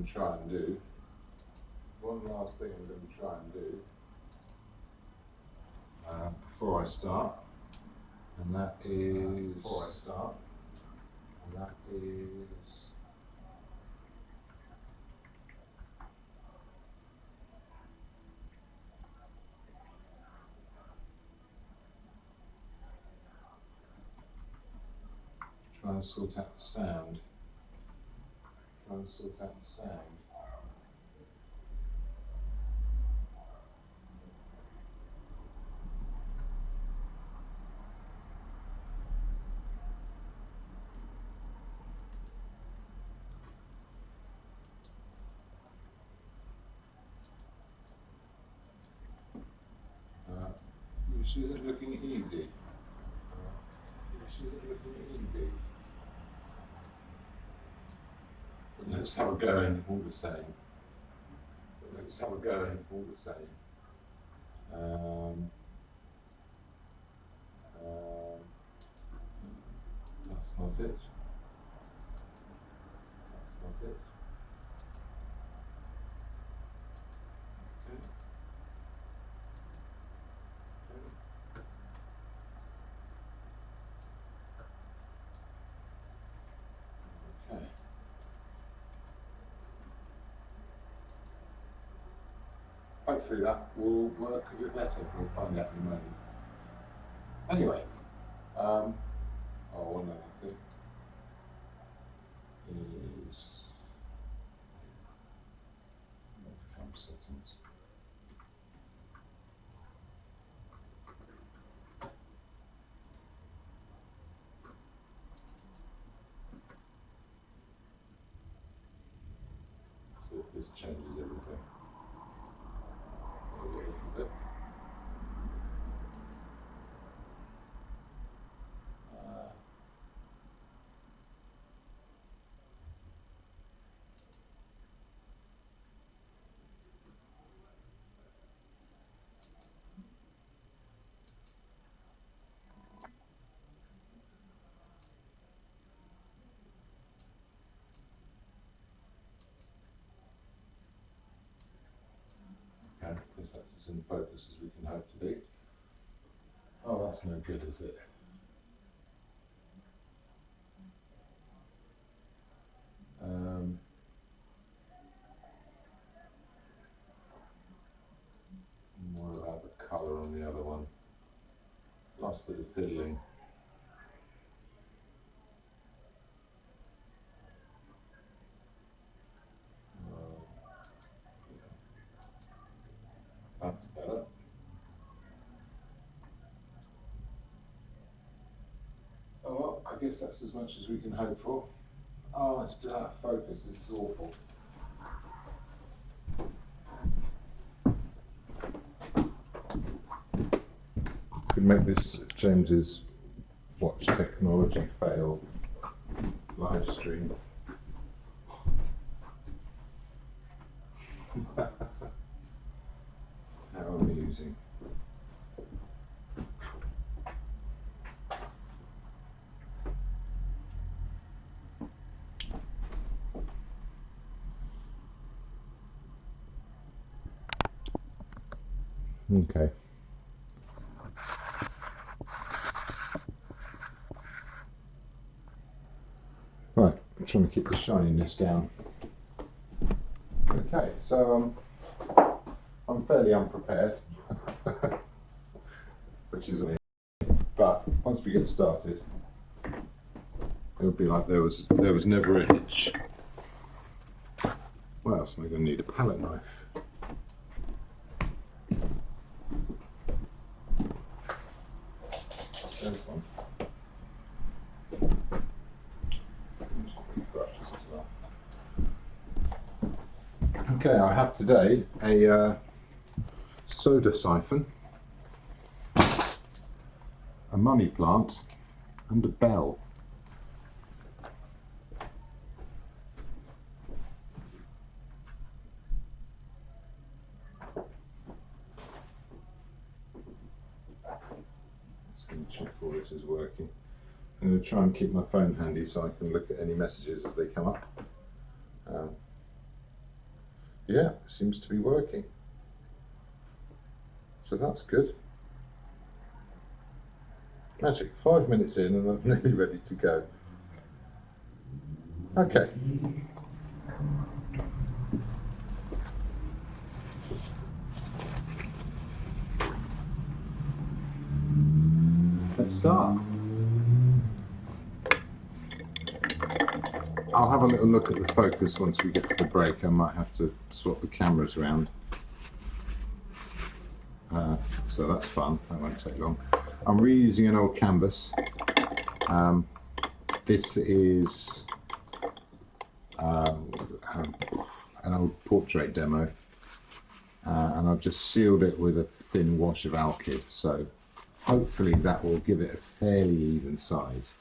to try and do, before I start, and that is try and sort out the sound. This isn't looking easy. But let's have a go in all the same. That's not it. Okay. Hopefully that will work a bit better. We'll find out in a moment. Anyway, one other thing is microphone settings. See if this changes everything. Maybe a little bit. Okay, I guess that's as in focus as we can hope to be. Oh, that's no good, is it? More about the colour on the other one. Last bit of fiddling. That's better. Oh well, I guess that's as much as we can hope for. Oh, it's still out of focus, it's awful. Could make this James's watch technology fail live stream. How amusing. Okay. Right, I'm trying to keep the shininess down. Okay, so I'm fairly unprepared, which is amazing. But once we get started, it'll be like there was never a hitch. What else am I going to need? A palette knife. There's one. Brushes as well. Okay, I have today a soda siphon, a money plant, and a bell. Just going to check all this is working. I'm going to try and keep my phone handy so I can look at any messages as they come up. Yeah, it seems to be working. So that's good. Magic, 5 minutes in and I'm nearly ready to go. Okay. Let's start. I'll have a little look at the focus once we get to the break. I might have to swap the cameras around. So that's fun, that won't take long. I'm reusing an old canvas. This is an old portrait demo, and I've just sealed it with a thin wash of alkyd, so hopefully that will give it a fairly even size.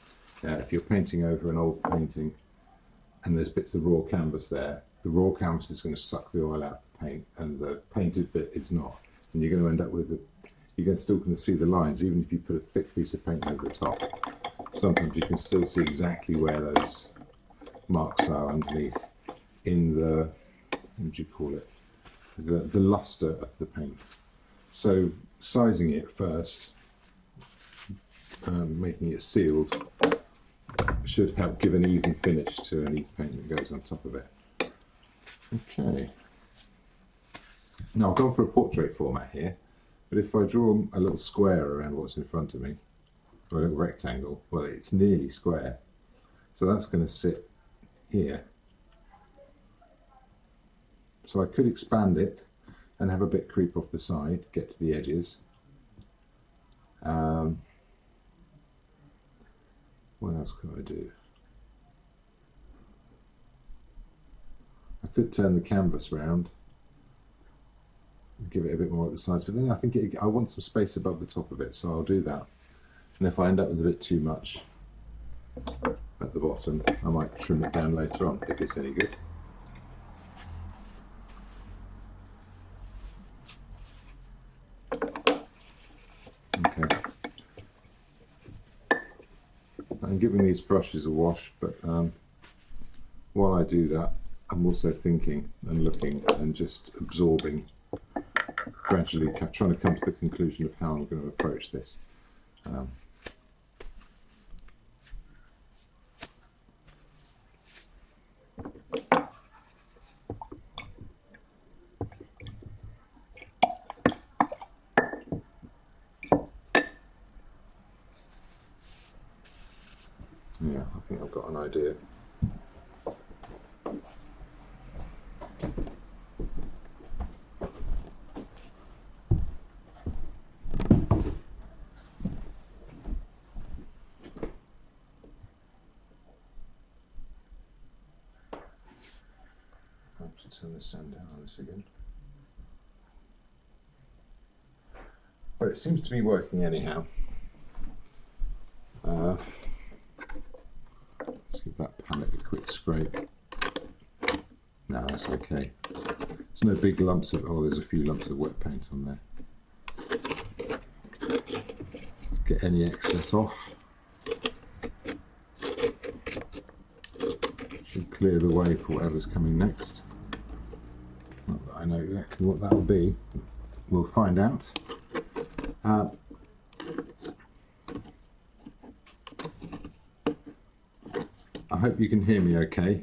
If you're painting over an old painting and there's bits of raw canvas there, the raw canvas is going to suck the oil out of the paint, and the painted bit is not, and you're going to end up with you're still going to see the lines even if you put a thick piece of paint over the top. Sometimes you can still see exactly where those marks are underneath in the, what do you call it, the luster of the paint. So sizing it first, making it sealed, should help give an even finish to any paint that goes on top of it. Okay. Now I've gone for a portrait format here, but if I draw a little square around what's in front of me, or a little rectangle, well, it's nearly square, so that's going to sit here. So I could expand it and have a bit creep off the side, get to the edges. What else could I do? I could turn the canvas round and give it a bit more at the sides, but then I think I want some space above the top of it, so I'll do that. And if I end up with a bit too much at the bottom, I might trim it down later on if it's any good. Okay. I'm giving these brushes a wash, but while I do that, I'm also thinking and looking and just absorbing, gradually trying to come to the conclusion of how I'm going to approach this. Yeah, I think I've got an idea. I have to turn the sand down on this again. But it seems to be working anyhow. Let's give that palette a quick scrape. No, that's okay. There's no big lumps of, oh, there's a few lumps of wet paint on there. Get any excess off. Should clear the way for whatever's coming next. Not that I know exactly what that'll be. We'll find out. I hope you can hear me okay.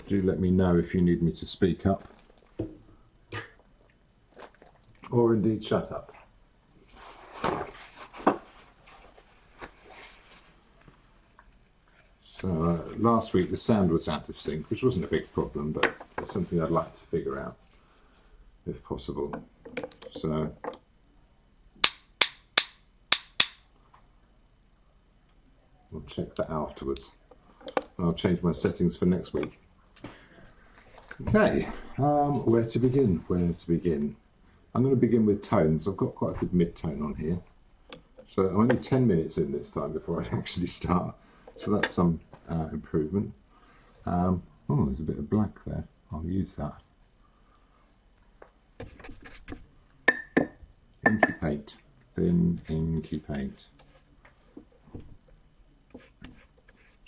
Do let me know if you need me to speak up, or indeed shut up. So last week the sound was out of sync, which wasn't a big problem, but it's something I'd like to figure out if possible. So we'll check that afterwards. I'll change my settings for next week. Okay, where to begin? Where to begin? I'm going to begin with tones. I've got quite a good mid-tone on here. So I'm only 10 minutes in this time before I actually start. So that's some improvement. Oh, there's a bit of black there. I'll use that. Inky paint. Thin inky paint.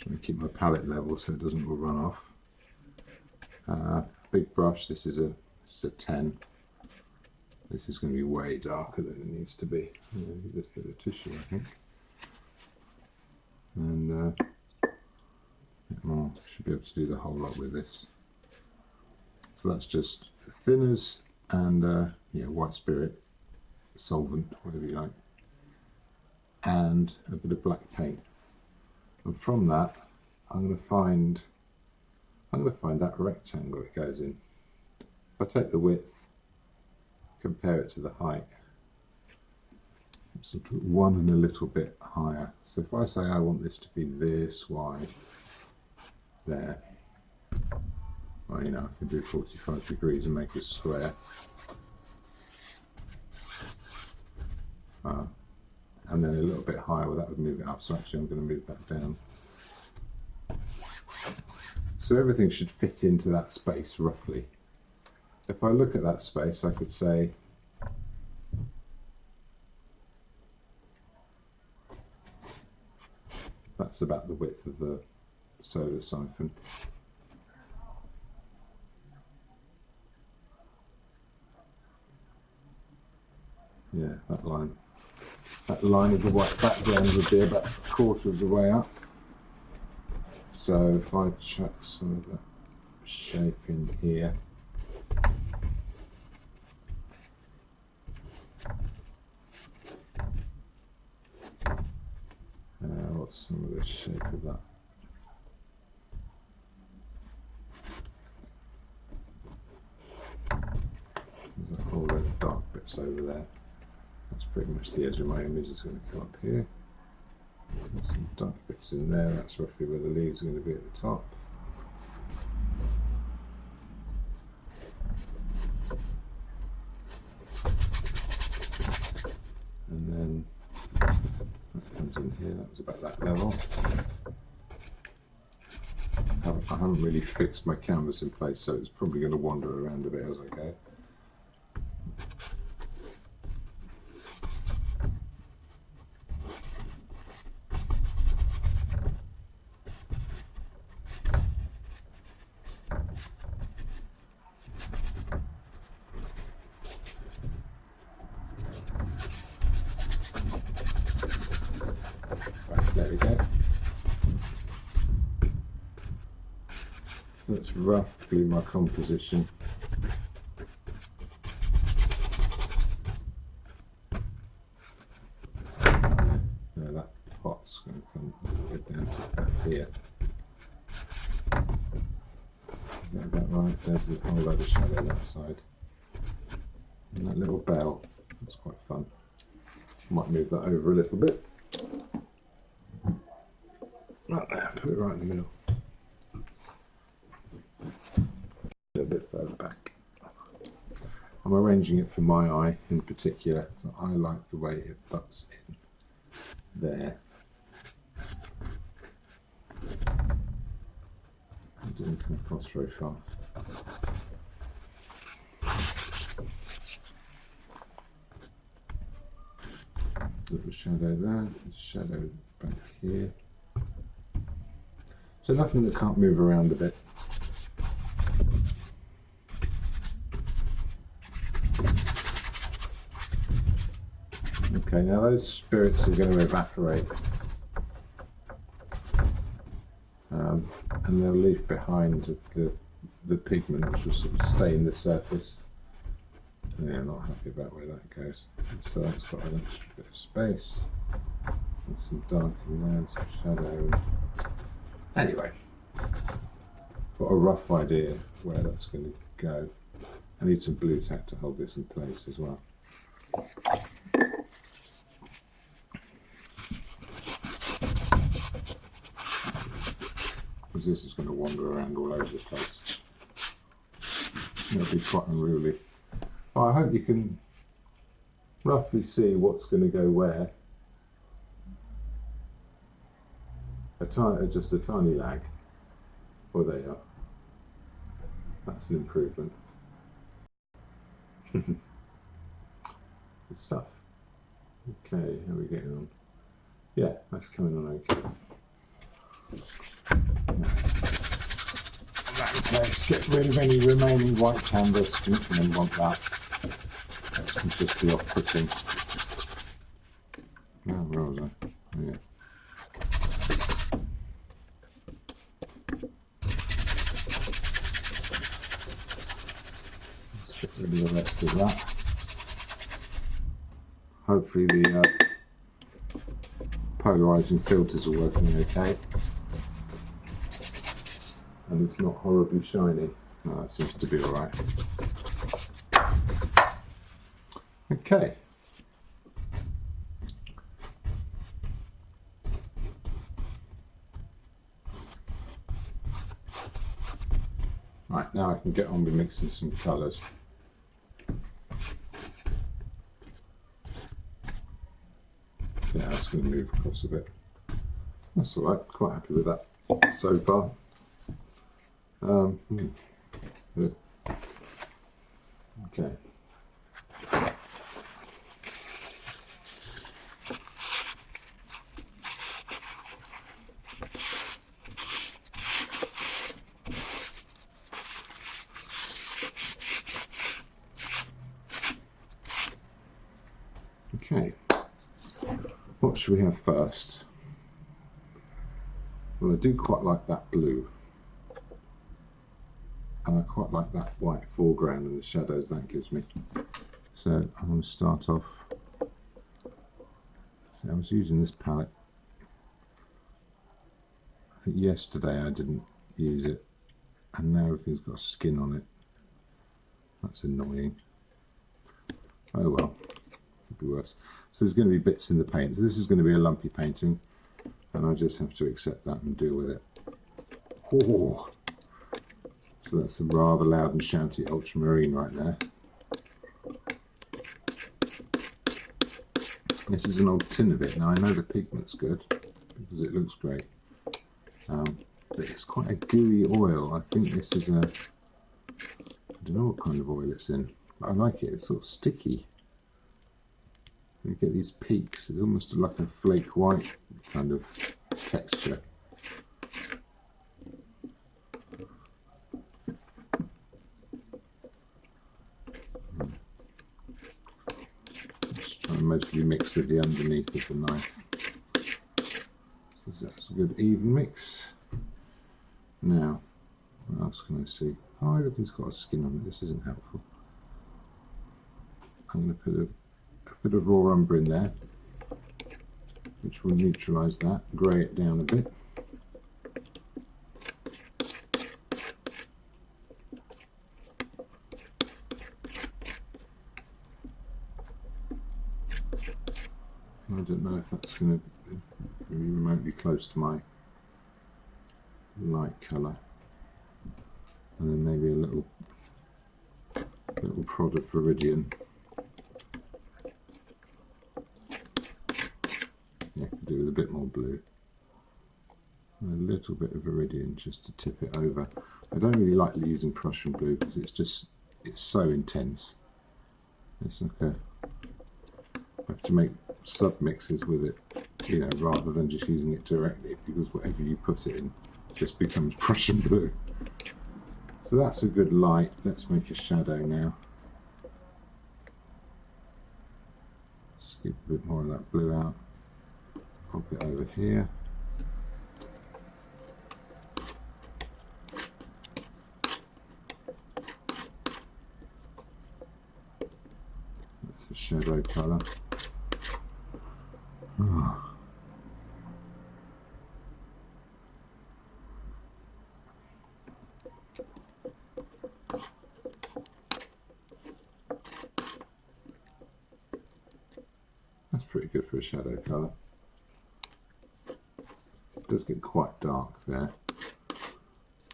I'm keep my palette level so it doesn't all run off. Big brush, this is a 10. This is going to be way darker than it needs to be. Just a bit of tissue, I think. And should be able to do the whole lot with this. So that's just thinners and yeah, white spirit, solvent, whatever you like, and a bit of black paint. And from that, I'm going to find that rectangle it goes in. If I take the width, compare it to the height, sort of one and a little bit higher. So if I say I want this to be this wide, there, well, you know, I can do 45 degrees and make a square. And then a little bit higher, well, that would move it up, so actually I'm going to move that down. So everything should fit into that space roughly. If I look at that space, I could say that's about the width of the solar syphon. Yeah, that line. That line of the white background would be about a quarter of the way up. So if I chuck some of that shape in here, what's some of the shape of that? There's a whole load of dark bits over there. That's pretty much the edge of my image. It's going to come up here. There's some dark bits in there. That's roughly where the leaves are going to be at the top. And then that comes in here. That was about that level. I haven't really fixed my canvas in place, so it's probably going to wander around a bit as I go. There we go. So that's roughly my composition. Now that pot's going to come all the way down to about here. Is that about right? There's a whole load of shadow that side. And that little bell, that's quite fun. Might move that over a little bit. Right there, put it right in the middle. A bit further back. I'm arranging it for my eye in particular, so I like the way it butts in there. It doesn't come across very far. Little shadow there, shadow back here. So nothing that can't move around a bit. Okay, now those spirits are going to evaporate. And they'll leave behind the pigment, which will sort of stain the surface. Yeah, I'm not happy about where that goes. So that's got an extra bit of space. And some dark in there, some shadow. Anyway, got a rough idea of where that's going to go. I need some blue tack to hold this in place as well. Because this is going to wander around all over the place. It'll be quite unruly. Well, I hope you can roughly see what's going to go where. Just a tiny lag. Oh, there you are. That's an improvement. Good stuff. Okay, how are we getting on? Yeah, that's coming on okay. Let's get rid of any remaining white canvas. You're not going to want that. That can just be off-putting. Oh, where was I? Oh, yeah. Let's get rid of the rest of that. Hopefully the polarizing filters are working okay. And it's not horribly shiny. No, that seems to be alright. Okay. Right, now I can get on with mixing some colours. Yeah, that's going to move across a bit. That's alright, quite happy with that so far. Good. Okay. Okay. What should we have first? Well, I do quite like that blue. And I quite like that white foreground and the shadows that gives me. So I'm going to start off. See, I was using this palette. I think yesterday I didn't use it, and now everything's got skin on it. That's annoying. Oh well, could be worse. So there's going to be bits in the paint. So this is going to be a lumpy painting, and I just have to accept that and deal with it. Oh. So that's a rather loud and shouty ultramarine right there. This is an old tin of it. Now I know the pigment's good because it looks great, but it's quite a gooey oil. I think this is a, I don't know what kind of oil it's in, but I like it. It's sort of sticky. You get these peaks. It's almost like a flake white kind of texture. Mostly mixed with the underneath of the knife. So that's a good even mix. Now, what else can I see? Oh, everything's got a skin on it. This isn't helpful. I'm going to put a bit of raw umber in there, which will neutralise that, grey it down a bit. I don't know if that's going to be remotely close to my light colour, and then maybe a little prod of viridian. Yeah, could do with a bit more blue. And a little bit of viridian just to tip it over. I don't really like using Prussian blue because it's so intense. It's like I have to make sub-mixes with it, you know, rather than just using it directly, because whatever you put it in just becomes Prussian blue. So that's a good light. Let's make a shadow now. Scoop a bit more of that blue out. Pop it over here. That's a shadow colour. Oh. That's pretty good for a shadow colour. It does get quite dark there.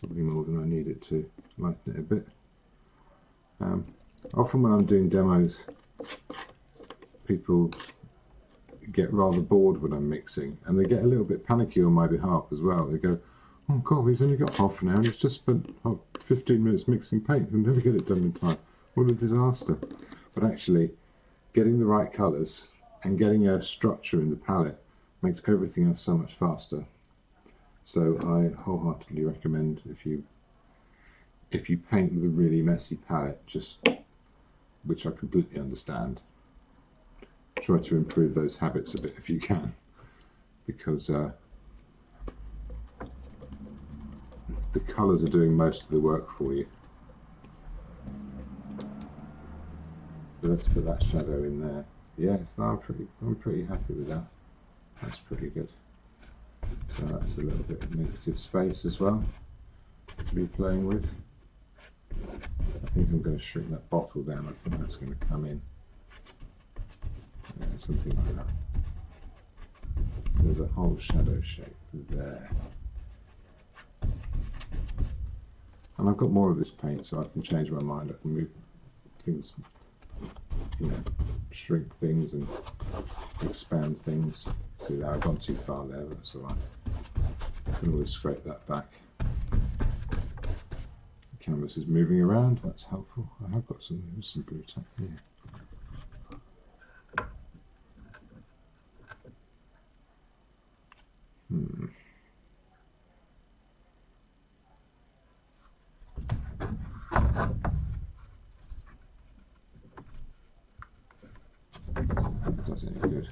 Probably more than I need it to lighten it a bit. Often when I'm doing demos, people get rather bored when I'm mixing, and they get a little bit panicky on my behalf as well. They go, oh God, he's only got half an hour and he's just spent 15 minutes mixing paint. He'll never get it done in time. What a disaster. But actually, getting the right colours and getting a structure in the palette makes everything else so much faster. So I wholeheartedly recommend, if you paint with a really messy palette, just, which I completely understand, try to improve those habits a bit if you can, because the colours are doing most of the work for you. So let's put that shadow in there. Yes, I'm pretty happy with that. That's pretty good. So that's a little bit of negative space as well to be playing with. I think I'm going to shrink that bottle down. I think that's going to come in. Yeah, something like that. So there's a whole shadow shape there. And I've got more of this paint, so I can change my mind. I can move things, you know, shrink things and expand things. See that I've gone too far there, but that's alright. I can always scrape that back. The canvas is moving around, that's helpful. I have got some blue tack here. That does any good.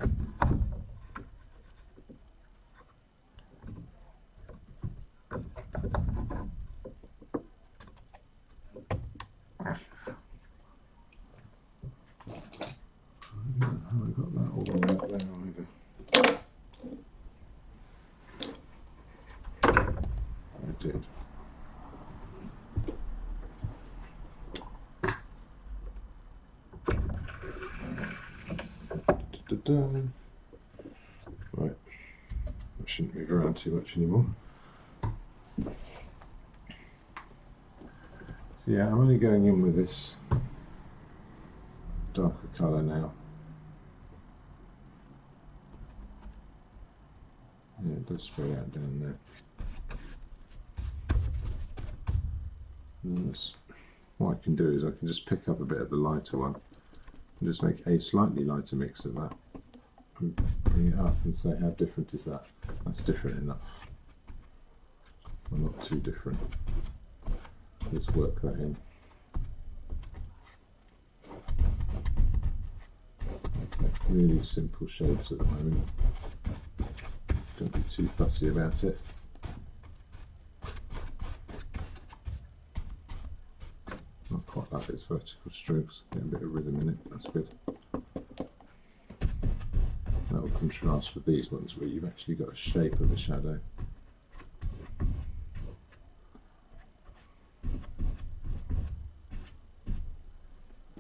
I don't know how I got that all the way up there either. I did. Right, I shouldn't move around too much anymore. So yeah, I'm only going in with this darker colour now. Yeah, it does spray out down there. And what I can do is I can just pick up a bit of the lighter one and just make a slightly lighter mix of that and bring it up and say, how different is that? That's different enough. Well, not too different. Let's work that in. Okay, really simple shapes at the moment. Don't be too fussy about it. Not quite like its vertical strokes. Get a bit of rhythm in it. That's good. That will contrast with these ones where you've actually got a shape of a shadow.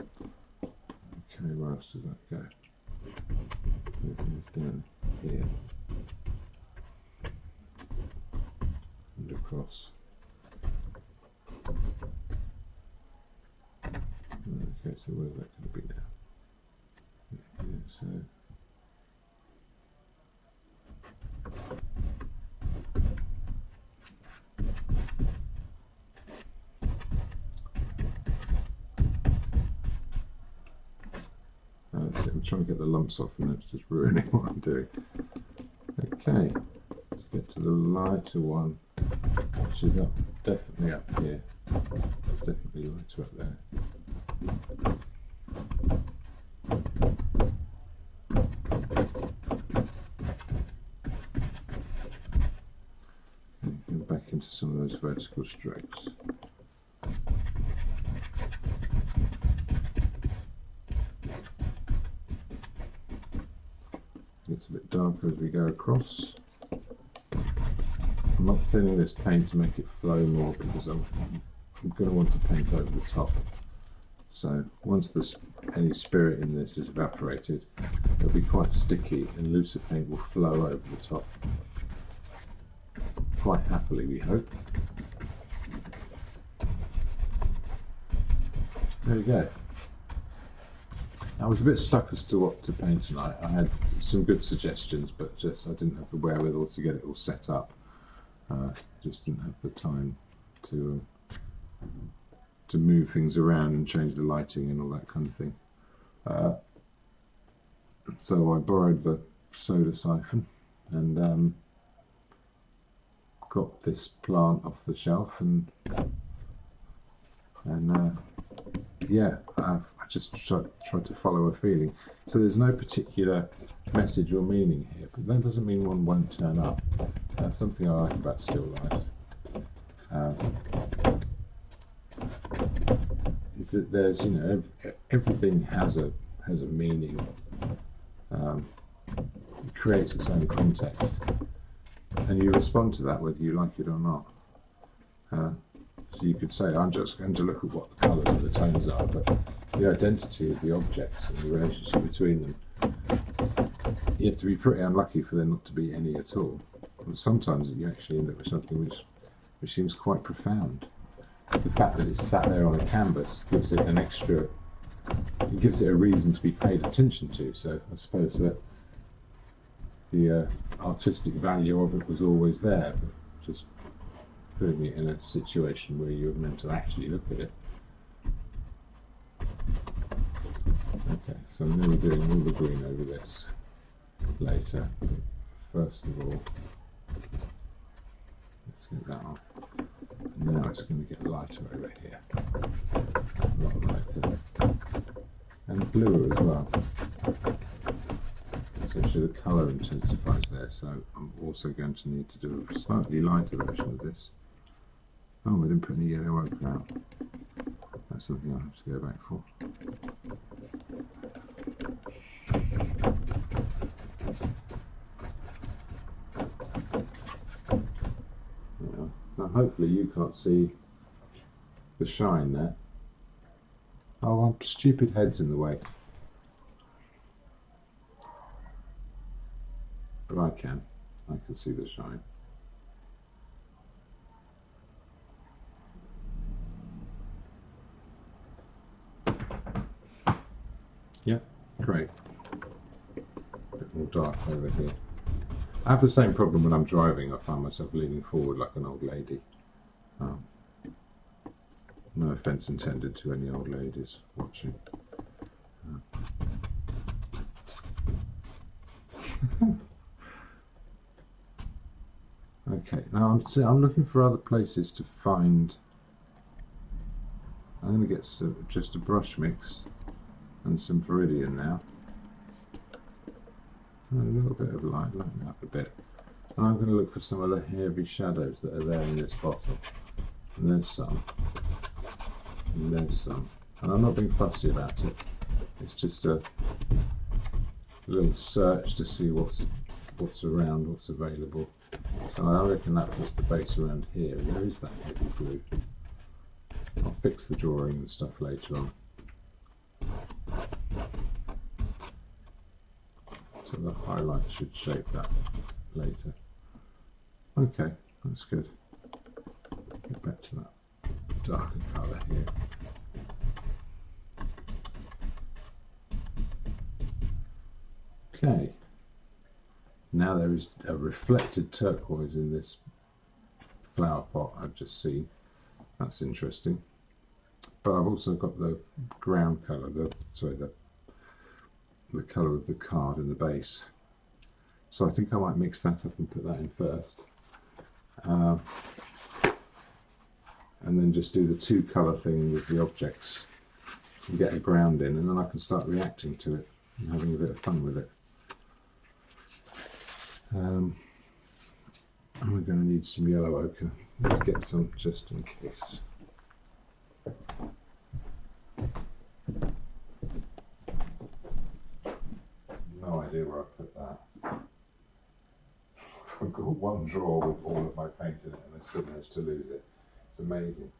Okay, where else does that go? So it goes down here and across. Okay, so where's that going to be now? Yeah, so that's it. I'm trying to get the lumps off and it's just ruining what I'm doing. Okay, let's get to the lighter one, which is up, definitely up here. It's definitely lighter up there. And go back into some of those vertical strokes. It's a bit darker as we go across. I'm not thinning this paint to make it flow more because I'm going to want to paint over the top. So once there's any spirit in this is evaporated, it'll be quite sticky and looser paint will flow over the top. Quite happily, we hope. There we go. I was a bit stuck as to what to paint tonight. I had some good suggestions, but just I didn't have the wherewithal to get it all set up. Just didn't have the time to move things around and change the lighting and all that kind of thing. So I borrowed the soda siphon and got this plant off the shelf, and yeah, I just tried to follow a feeling. So there's no particular message or meaning here, but that doesn't mean one won't turn up. Something I like about still life is that there's, you know, everything has a meaning. It creates its own context, and you respond to that whether you like it or not. So you could say, I'm just going to look at what the colours and the tones are, but the identity of the objects and the relationship between them, you have to be pretty unlucky for there not to be any at all. And sometimes you actually end up with something which seems quite profound. The fact that it's sat there on a canvas gives it an extra, it gives it a reason to be paid attention to. So I suppose that the artistic value of it was always there, but just putting it in a situation where you're meant to actually look at it. Okay, so I'm going to be doing all the green over this later. First of all, let's get that on. And now it's going to get lighter over here. A lot lighter. And bluer as well. Essentially the colour intensifies there, so I'm also going to need to do a slightly lighter version of this. Oh, we didn't put any yellow ochre out. That's something I'll have to go back for. Now hopefully you can't see the shine there. Oh, stupid head's in the way. But I can see the shine. Yeah, great. A bit more dark over here. I have the same problem when I'm driving. I find myself leaning forward like an old lady. No offence intended to any old ladies watching. Okay, now I'm looking for other places to find. I'm going to get just a brush mix and some Viridian now. A little bit of light, lighten up a bit. And I'm going to look for some of the heavy shadows that are there in this bottle. And there's some. And there's some. And I'm not being fussy about it. It's just a little search to see what's around, what's available. So I reckon that puts the base around here. Where is that heavy blue? I'll fix the drawing and stuff later on. So the highlight should shape that later. Okay, that's good. Get back to that darker colour here. Okay. Now there is a reflected turquoise in this flower pot I've just seen. That's interesting. But I've also got the ground colour, the colour of the card in the base. So I think I might mix that up and put that in first. And then just do the two colour thing with the objects and get a ground in, and then I can start reacting to it and having a bit of fun with it. And we're going to need some yellow ochre. Let's get some just in case. No idea where I put that. I've got one drawer with all of my paint in it and I still managed to lose it. It's amazing.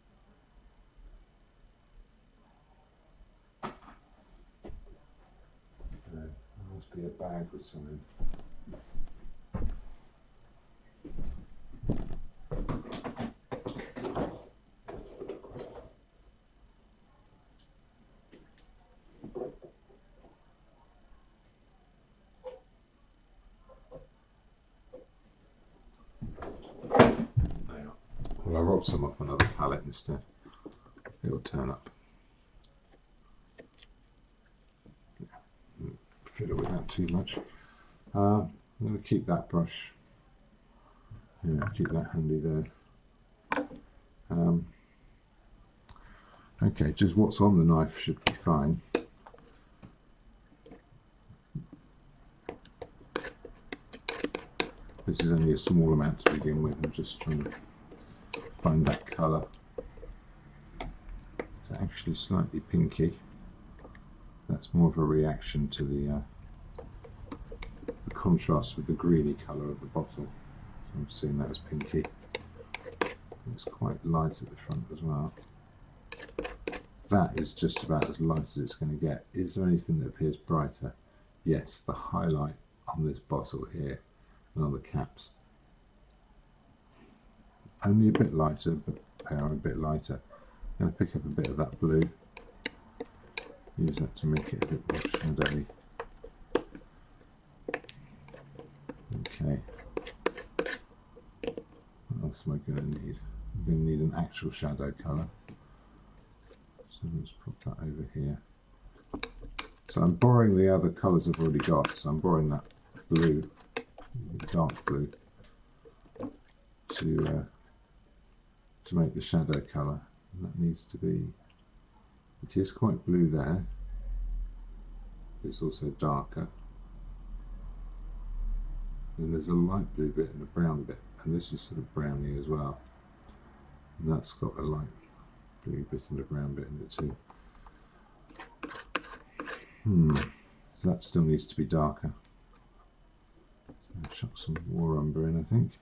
There must be a bag with something. Well, I robbed some off another palette instead. It'll turn up. Fiddle with that too much. I'm going to keep that brush Yeah, keep that handy there. Okay, just what's on the knife should be fine. This is only a small amount to begin with. I'm just trying to find that colour. It's actually slightly pinky. That's more of a reaction to the contrast with the greeny colour of the bottle. So I'm seeing that as pinky. It's quite light at the front as well. That is just about as light as it's going to get. Is there anything that appears brighter? Yes, the highlight on this bottle here and on the caps. Only a bit lighter, but they are a bit lighter. I'm going to pick up a bit of that blue. Use that to make it a bit more shadowy. Okay. What else am I going to need? I'm going to need an actual shadow colour. So let's put that over here. So I'm borrowing the other colours I've already got. So I'm borrowing that blue, dark blue, to make the shadow colour. And that needs to be. It is quite blue there. But it's also darker. And there's a light blue bit and a brown bit, and this is sort of browny as well. And that's got a light blue bit and a brown bit in it too. So that still needs to be darker. So I'll chuck some war umber in, I think.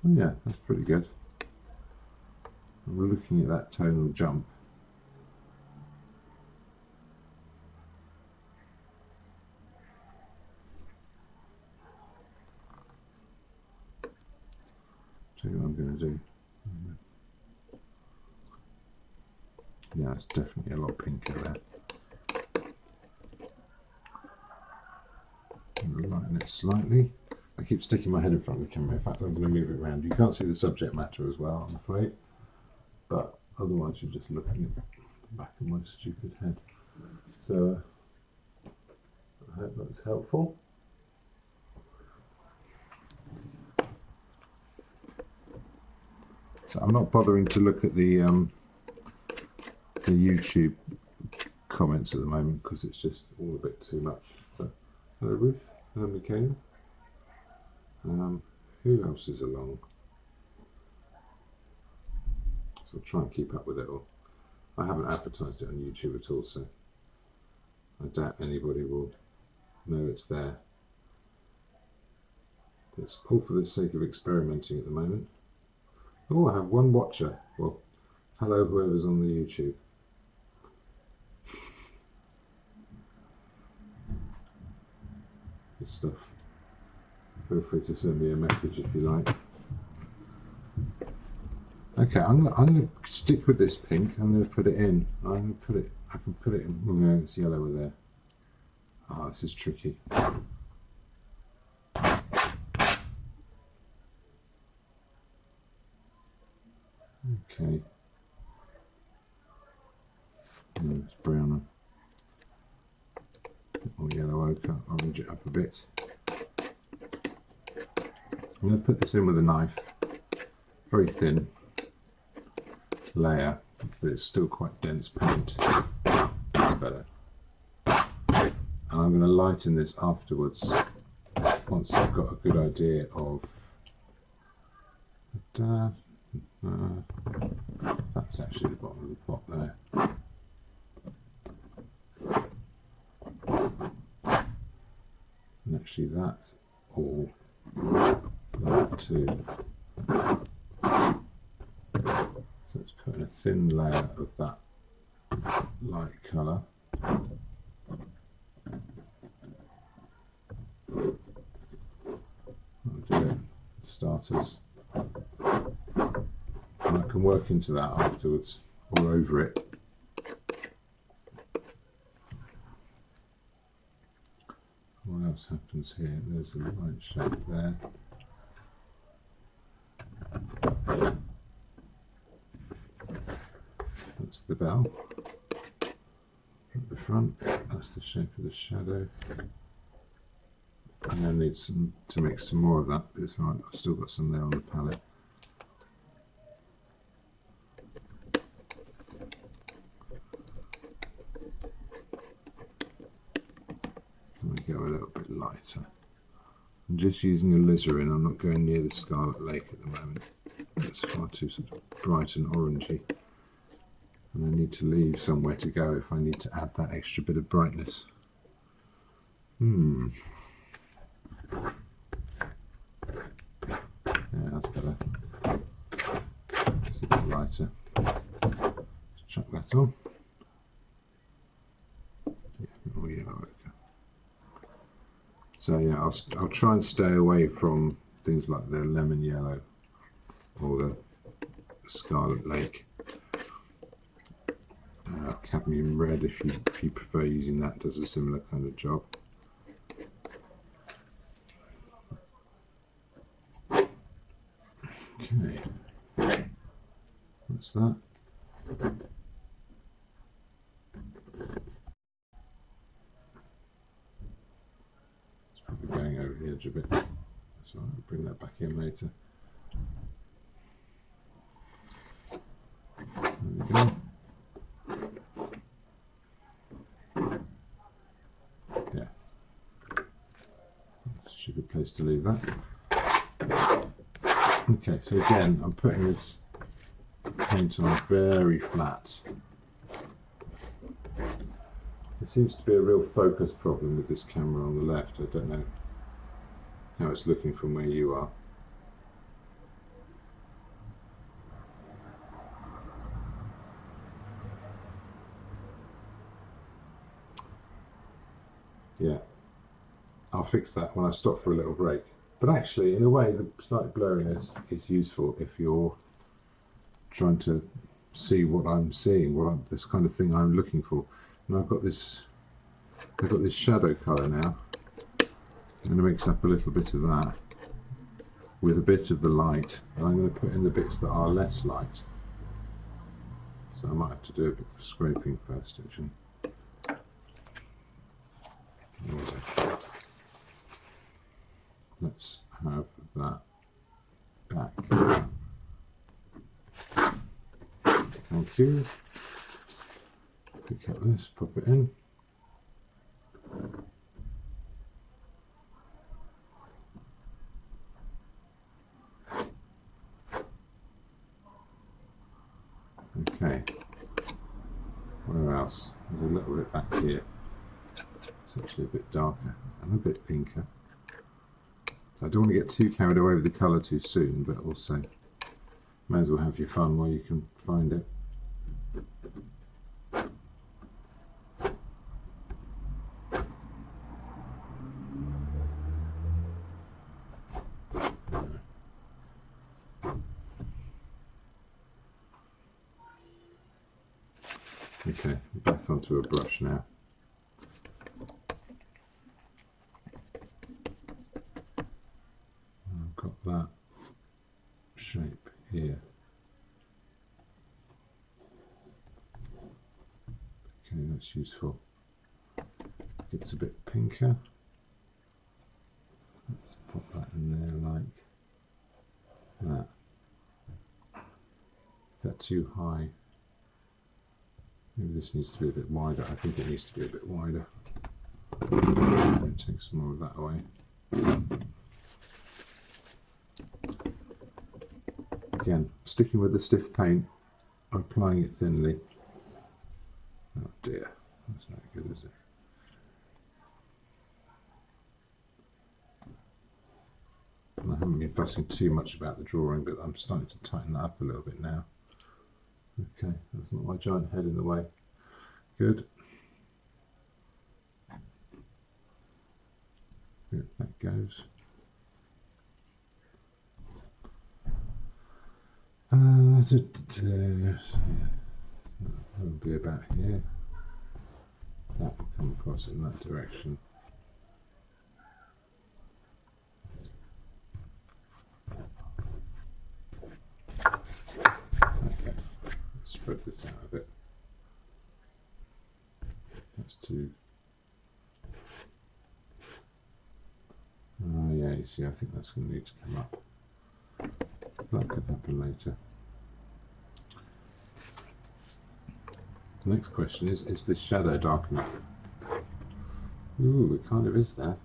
Oh yeah, that's pretty good. And we're looking at that tonal jump. Tell you what I'm going to do. Yeah, it's definitely a lot pinker there. I'm going to lighten it slightly. I keep sticking my head in front of the camera. In fact, I'm going to move it around. You can't see the subject matter as well, I'm afraid. But otherwise, you're just looking at the back of my stupid head. So, I hope that's helpful. So I'm not bothering to look at the YouTube comments at the moment because it's just all a bit too much. So, hello Ruth, hello Michaela. Who else is along? So I'll try and keep up with it all. I haven't advertised it on YouTube at all, so I doubt anybody will know it's there. It's all for the sake of experimenting at the moment. Oh, I have one watcher. Well, hello whoever's on the YouTube. Good stuff. Feel free to send me a message if you like. Okay, I'm gonna stick with this pink. I'm gonna put it in. I can put it in. Oh no, it's yellow over there. Ah, this is tricky. Okay. No, it's browner. Or yellow ochre. Orange it up a bit. I'm going to put this in with a knife. Very thin layer, but it's still quite dense paint. That's better. And I'm going to lighten this afterwards once I've got a good idea of. That's actually the bottom of the pot there. And actually that all that too. So let's put in a thin layer of that light colour. That'll do it, starters. And I can work into that afterwards or over it. What else happens here? There's a light shade there. bell at the front. That's the shape of the shadow. And I need to mix some more of that, but it's alright, I've still got some there on the palette. Can we go a little bit lighter? I'm just using alizarin, I'm not going near the Scarlet Lake at the moment. It's far too sort of bright and orangey. And I need to leave somewhere to go if I need to add that extra bit of brightness. Yeah, that's better. It's a bit lighter. Let's chuck that on. Yeah, more yellow ochre. So yeah, I'll try and stay away from things like the lemon yellow or the Scarlet Lake. Cadmium red, if you prefer using that, does a similar kind of job. Okay, what's that? It's probably going over the edge a bit. That's all right, I'll bring that back in later. There we go. Yeah, that's a good place to leave that. Okay, so again, I'm putting this paint on very flat. There seems to be a real focus problem with this camera on the left. I don't know how it's looking from where you are. Yeah, I'll fix that when I stop for a little break. But actually, in a way, the slight blurriness is useful if you're trying to see what I'm seeing, this kind of thing I'm looking for. And I've got this shadow colour now. I'm going to mix up a little bit of that with a bit of the light, and I'm going to put in the bits that are less light. So I might have to do a bit of scraping first, actually. Let's have that back. Thank you. Pick up this, pop it in. Okay. Where else? There's a little bit back here. It's actually a bit darker and a bit pinker. I don't want to get too carried away with the colour too soon, but also may as well have your fun while you can find it. Okay, back onto a brush now. I've got that shape here. Okay, that's useful. It's a bit pinker. Let's pop that in there like that. Is that too high? Maybe this needs to be a bit wider. I think it needs to be a bit wider. Take some more of that away. Again, sticking with the stiff paint, applying it thinly. Oh dear, that's not good, is it? And I haven't been fussing too much about the drawing, but I'm starting to tighten that up a little bit now. Okay, that's not my giant head in the way. Good. Here that goes. That'll be about here. That will come across in that direction. Okay, let's spread this out a bit. that's too... Oh yeah, you see, I think that's going to need to come up. That could happen later. The next question is this shadow dark enough? Ooh, it kind of is there.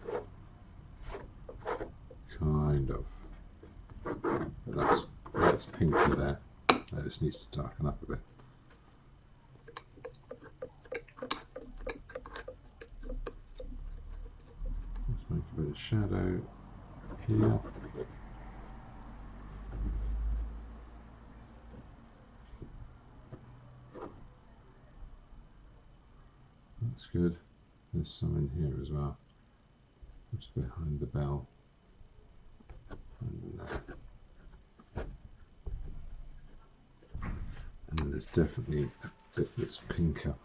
Kind of. But that's pinky there. That just needs to darken up a bit. Let's make a bit of shadow here. That's good. There's some in here as well. Just behind the bell. And there. And then there's definitely a bit that's pinker.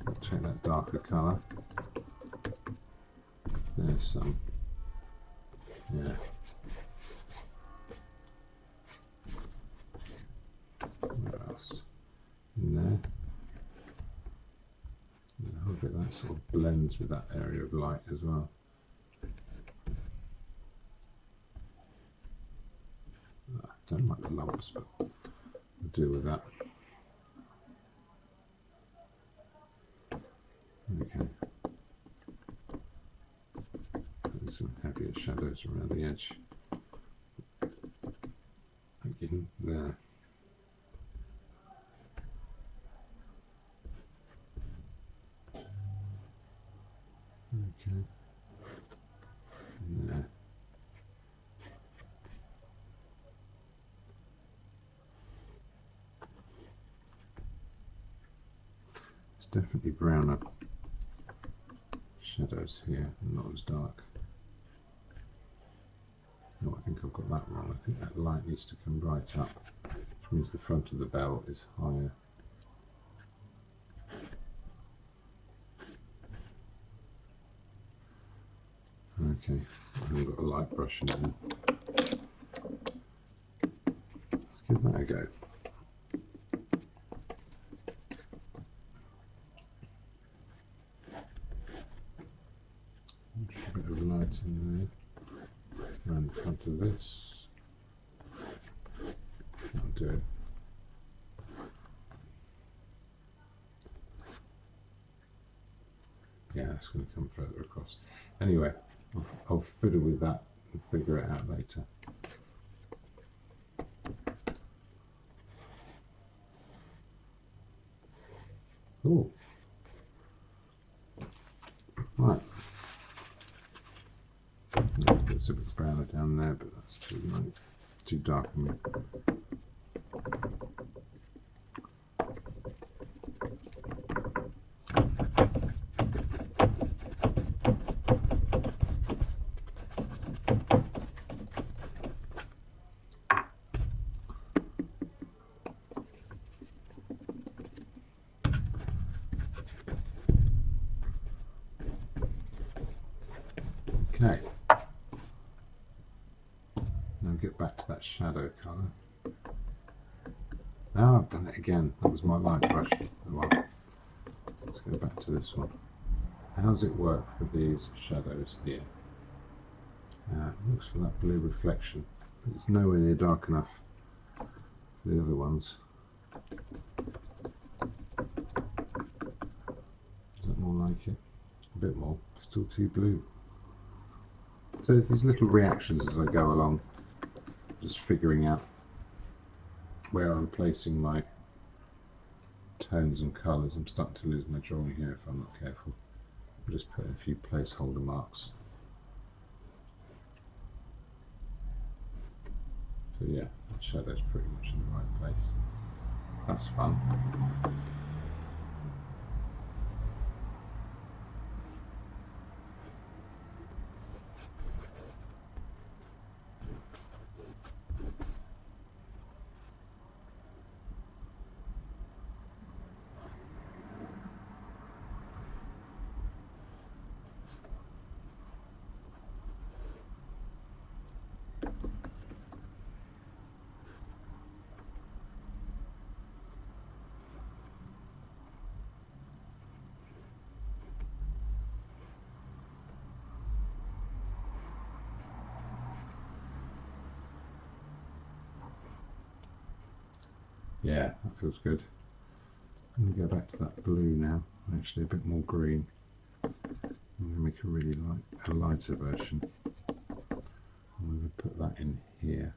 I'll take that darker colour. There's some. Yeah. Where else? In there. I hope that sort of blends with that area of light as well. I don't like the lumps, but we'll deal with that. Okay. Putting some heavier shadows around the edge. Again, there. Okay. And there. It's definitely browner shadows here, not as dark. Oh, I think I've got that wrong. I think that light needs to come right up, which means the front of the bell is higher. Okay, I haven't got a light brush in there. Let's give that a go. A bit of light in there, around the front of this. I'll do it. Yeah, that's going to come further across. Anyway, I'll fiddle with that and figure it out later. Cool. Right. It's a bit browner down there, but that's too light, too dark for me. Okay, now get back to that shadow colour. Now I've done it again. That was my light brush. Well, let's go back to this one. How does it work for these shadows here? Looks for that blue reflection, but it's nowhere near dark enough for the other ones. Is that more like it? A bit more. Still too blue. So there's these little reactions as I go along, just figuring out where I'm placing my tones and colours. I'm starting to lose my drawing here if I'm not careful. I'll just put in a few placeholder marks. So yeah, that shadow's pretty much in the right place. That's fun. Yeah, that feels good. I'm going to go back to that blue now, actually a bit more green. I'm going to make a really a lighter version. I'm going to put that in here.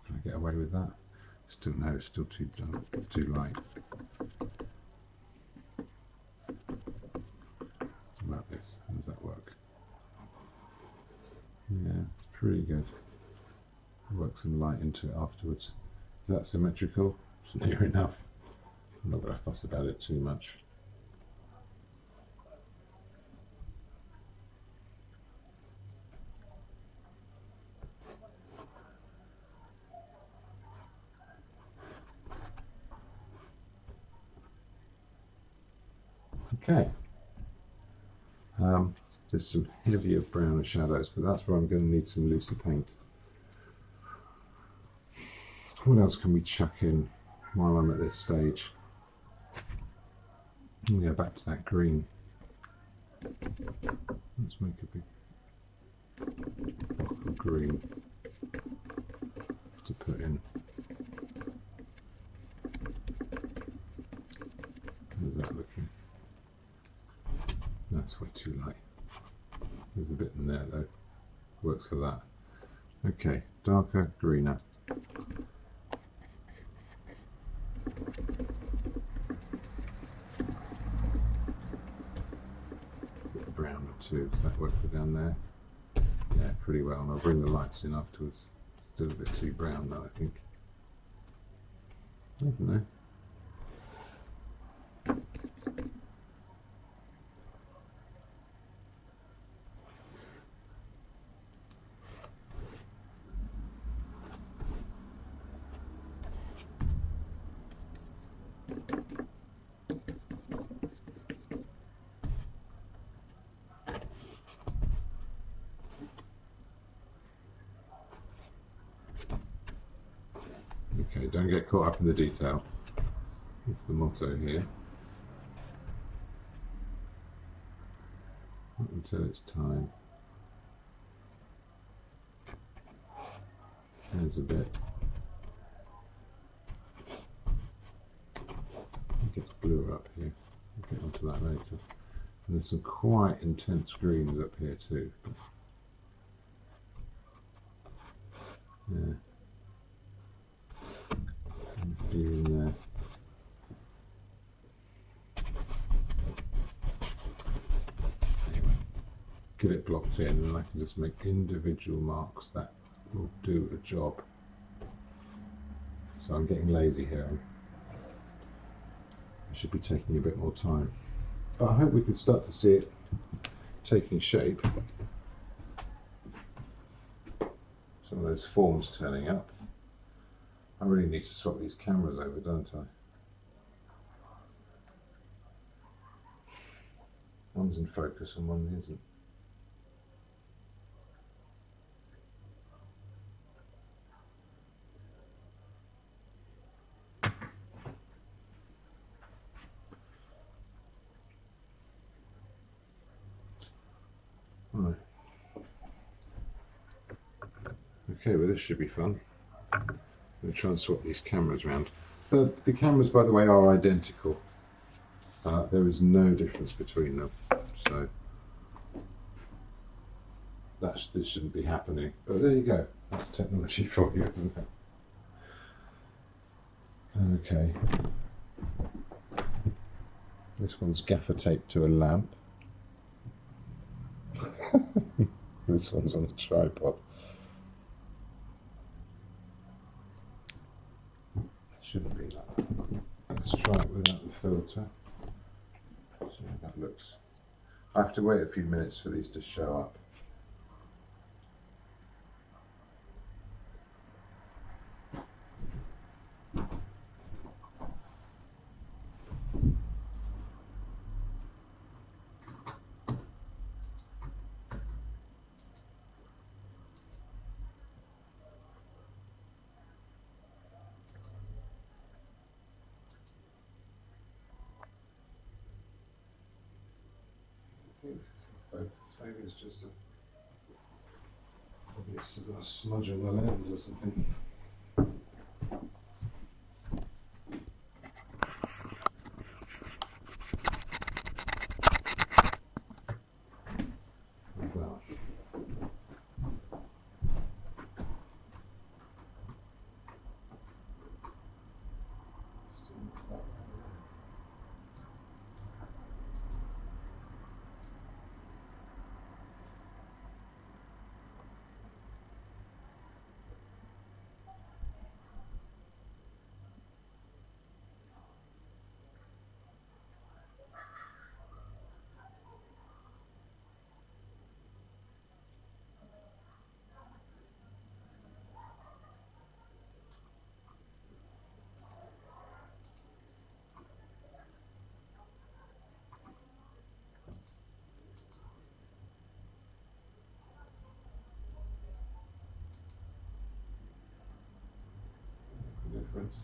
Can I get away with that? Still no, it's still too light. How about this? How does that work? Yeah, it's pretty good. Work some light into it afterwards. Is that symmetrical? It's near enough. I'm not going to fuss about it too much. Okay. There's some heavier browner shadows, but that's where I'm going to need some looser paint. What else can we chuck in while I'm at this stage? Let me go back to that green. Let's make a big block of green to put in. How's that looking? That's way too light. There's a bit in there though. Works for that. Okay, darker, greener. Bit browner too. Does that work for down there? Yeah, pretty well. And I'll bring the lights in afterwards. Still a bit too brown though, I think. I don't know. Okay, don't get caught up in the detail. That's the motto here. Not until it's time. There's a bit. It gets bluer up here. We'll get onto that later. And there's some quite intense greens up here too. Yeah. A few in there. Anyway, get it blocked in and I can just make individual marks that will do a job. So I'm getting lazy here. I should be taking a bit more time. But I hope we can start to see it taking shape. Some of those forms turning up. I really need to swap these cameras over, don't I? One's in focus and one isn't. Right. Okay, well this should be fun. I'm going to try and swap these cameras around. But the cameras, by the way, are identical. There is no difference between them, so this shouldn't be happening. But there you go. That's technology for you, isn't it? Okay. This one's gaffer taped to a lamp. This one's on a tripod. Shouldn't be like that. Let's try it without the filter. See how that looks. I have to wait a few minutes for these to show up. Maybe it's just a smudge on the lens or something. Difference.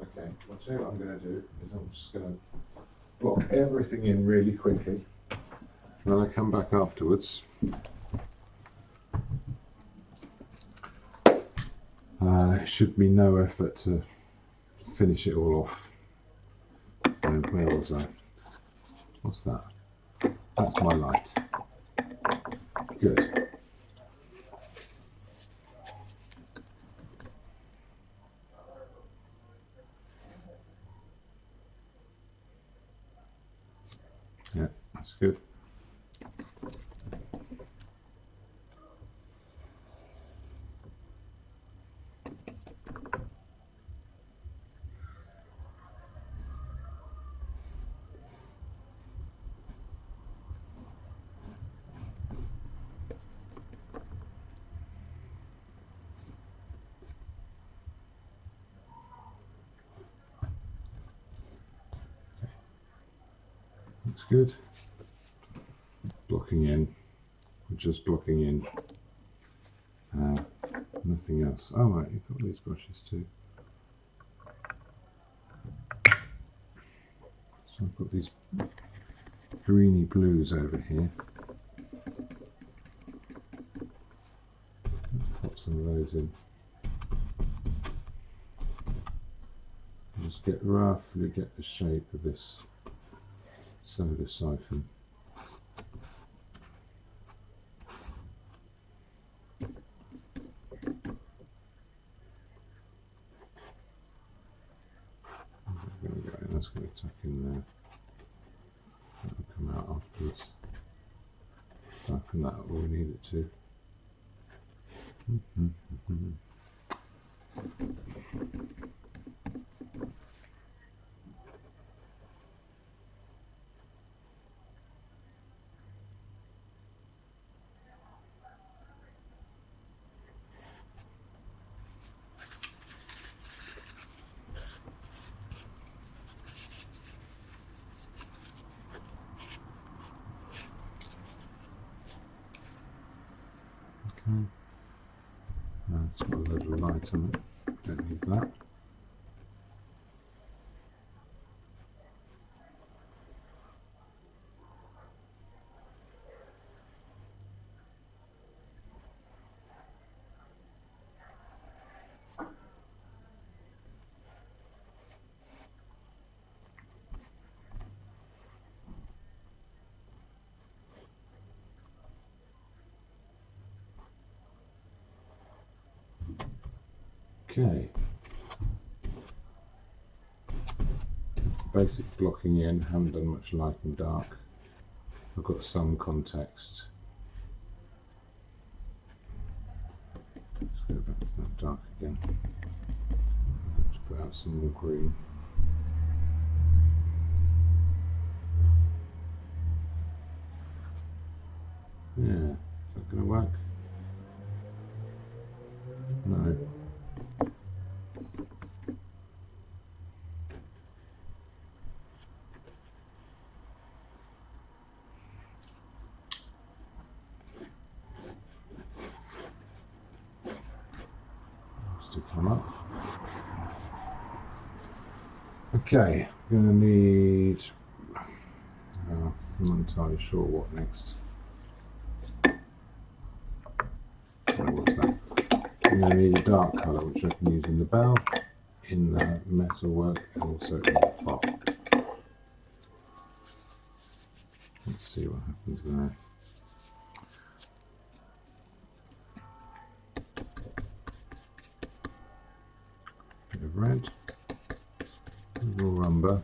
Okay, I'll tell you what I'm going to do is I'm just going to block everything in really quickly, and then I come back afterwards. It should be no effort to finish it all off. Where was I? What's that? That's my light. Good. Yeah, that's good. That's good. Blocking in. We're just blocking in. Nothing else. Oh right, you've got these brushes too. So I've got these greeny blues over here. Let's pop some of those in. Just roughly get the shape of this soda siphon. That's going to tuck in there. That'll come out afterwards. Darken that up where we need it to. It's got a little light on it, don't need that. Okay. That's the basic blocking in, haven't done much light and dark. I've got some context. Let's go back to that dark again. Let's put out some more green. Yeah, is that going to work? No. To come up. Okay, I'm going to need, I'm not entirely sure what next. Oh, what's that? I'm going to need a dark colour which I can use in the bell. in the metalwork and also in the pot. Let's see what happens there. Bit of red, a little rumber.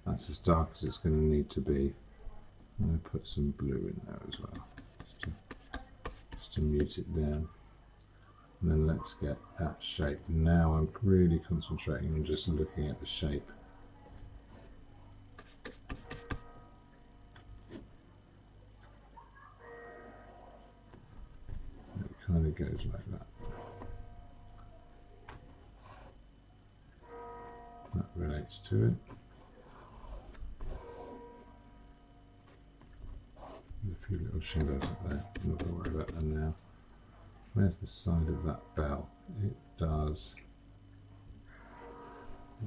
That's as dark as it's going to need to be. I'm going to put some blue in there as well, just to mute it down. And then let's get that shape. Now I'm really concentrating on just looking at the shape. It kind of goes like that. That relates to it. There's a few little shadows up there. I'm not going to worry about them now. Where's the side of that bell? It does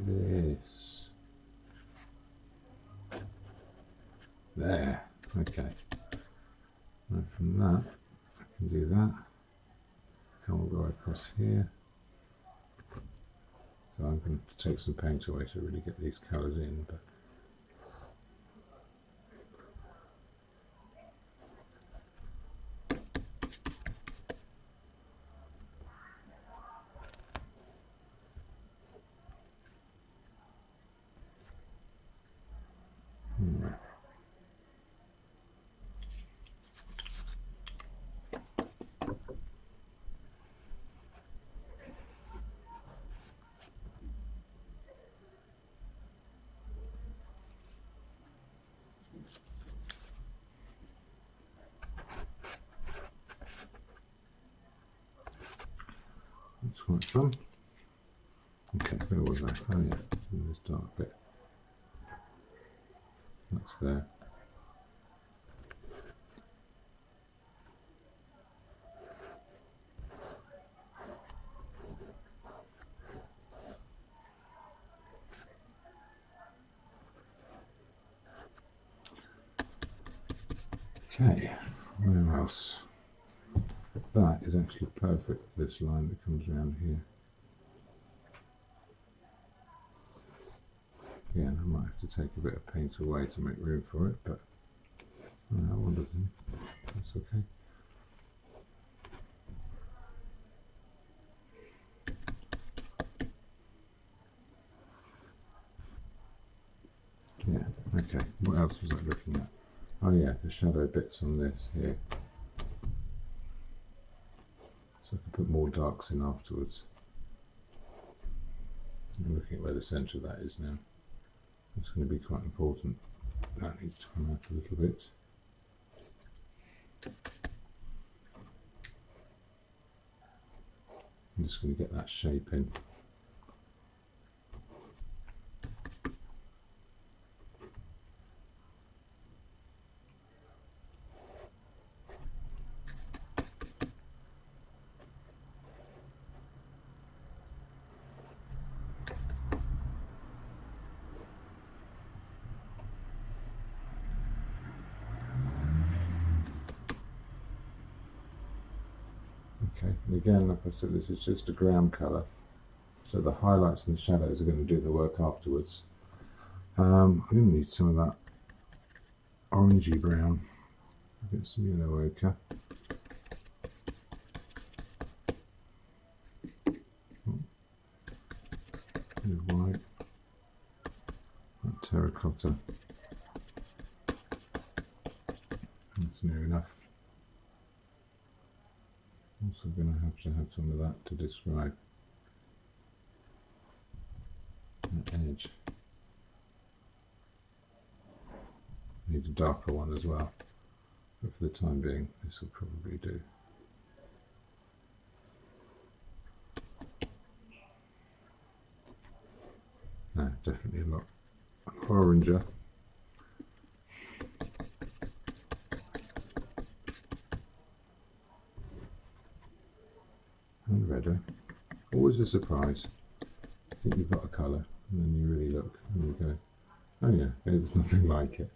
this. There. Okay. And from that, I can do that. Come all the way across here. So I'm going to take some paint away to really get these colours in. But that's quite fun. Okay, where was I? Oh yeah, in this dark bit. That's there. Okay, where else? That is actually perfect, this line that comes around here. Again, I might have to take a bit of paint away to make room for it, but that one doesn't. That's okay. Yeah, okay. What else was I looking at? Oh yeah, the shadow bits on this here. So I can put more darks in afterwards. I'm looking at where the centre of that is now. That's going to be quite important. That needs to come out a little bit. I'm just going to get that shape in. Okay, and again, like I said, this is just a ground colour, so the highlights and the shadows are going to do the work afterwards. I'm going to need some of that orangey brown. I'll get some yellow ochre. Bit of white. That terracotta. That's near enough. Also going to have some of that to describe that edge. Need a darker one as well, but for the time being this will probably do. No, definitely a lot oranger. And redder. Always a surprise. I think you've got a colour and then you really look and you go, oh yeah, there's nothing like it.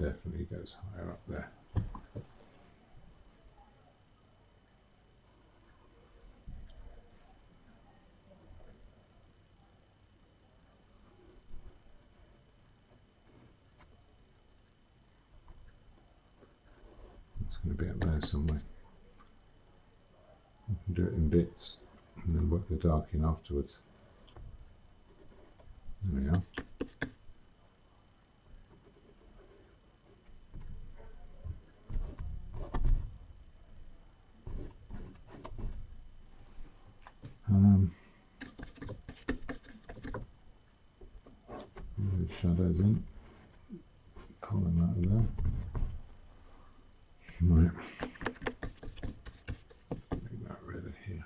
definitely goes higher up there. It's going to be up there somewhere. I can do it in bits and then work the dark in afterwards. There we are. The shadows in. Pull them out of there. Right. Make that redder here.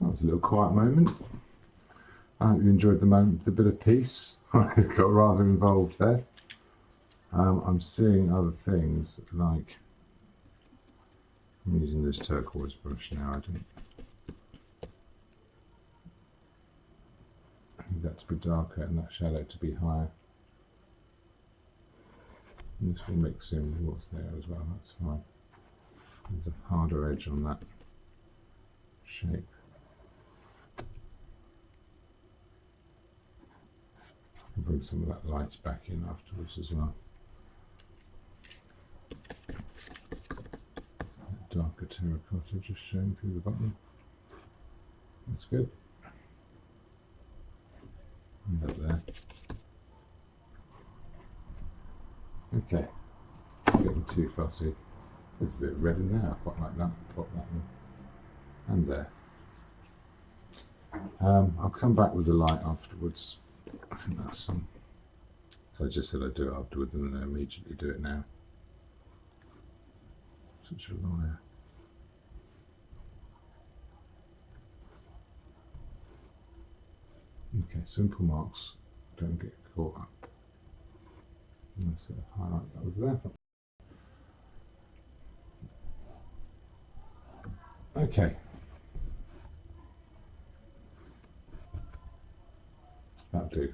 That was a little quiet moment. I hope you enjoyed the moment, the bit of peace. I got rather involved there. I'm seeing other things, like I'm using this turquoise brush now. I need that to be darker and that shadow to be higher. And this will mix in with what's there as well, that's fine. There's a harder edge on that shape. I'll bring some of that light back in afterwards as well. That darker terracotta just showing through the bottom. That's good. And up there. Okay, not getting too fussy. There's a bit of red in there, I quite like that. Pop that in. And there. I'll come back with the light afterwards. I think that's some. So I just said I'd do it afterwards and then I immediately do it now. Such a liar. Okay, simple marks. Don't get caught up. And let's highlight that over there. Okay. That'll do.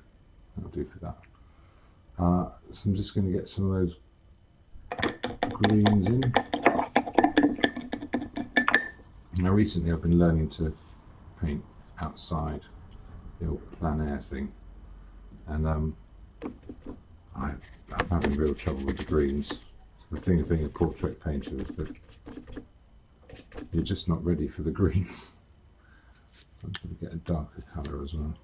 That'll do for that. So I'm just going to get some of those greens in. Now recently I've been learning to paint outside, the old plein air thing, and I'm having real trouble with the greens. So the thing of being a portrait painter is that you're just not ready for the greens. So I'm going to get a darker colour as well.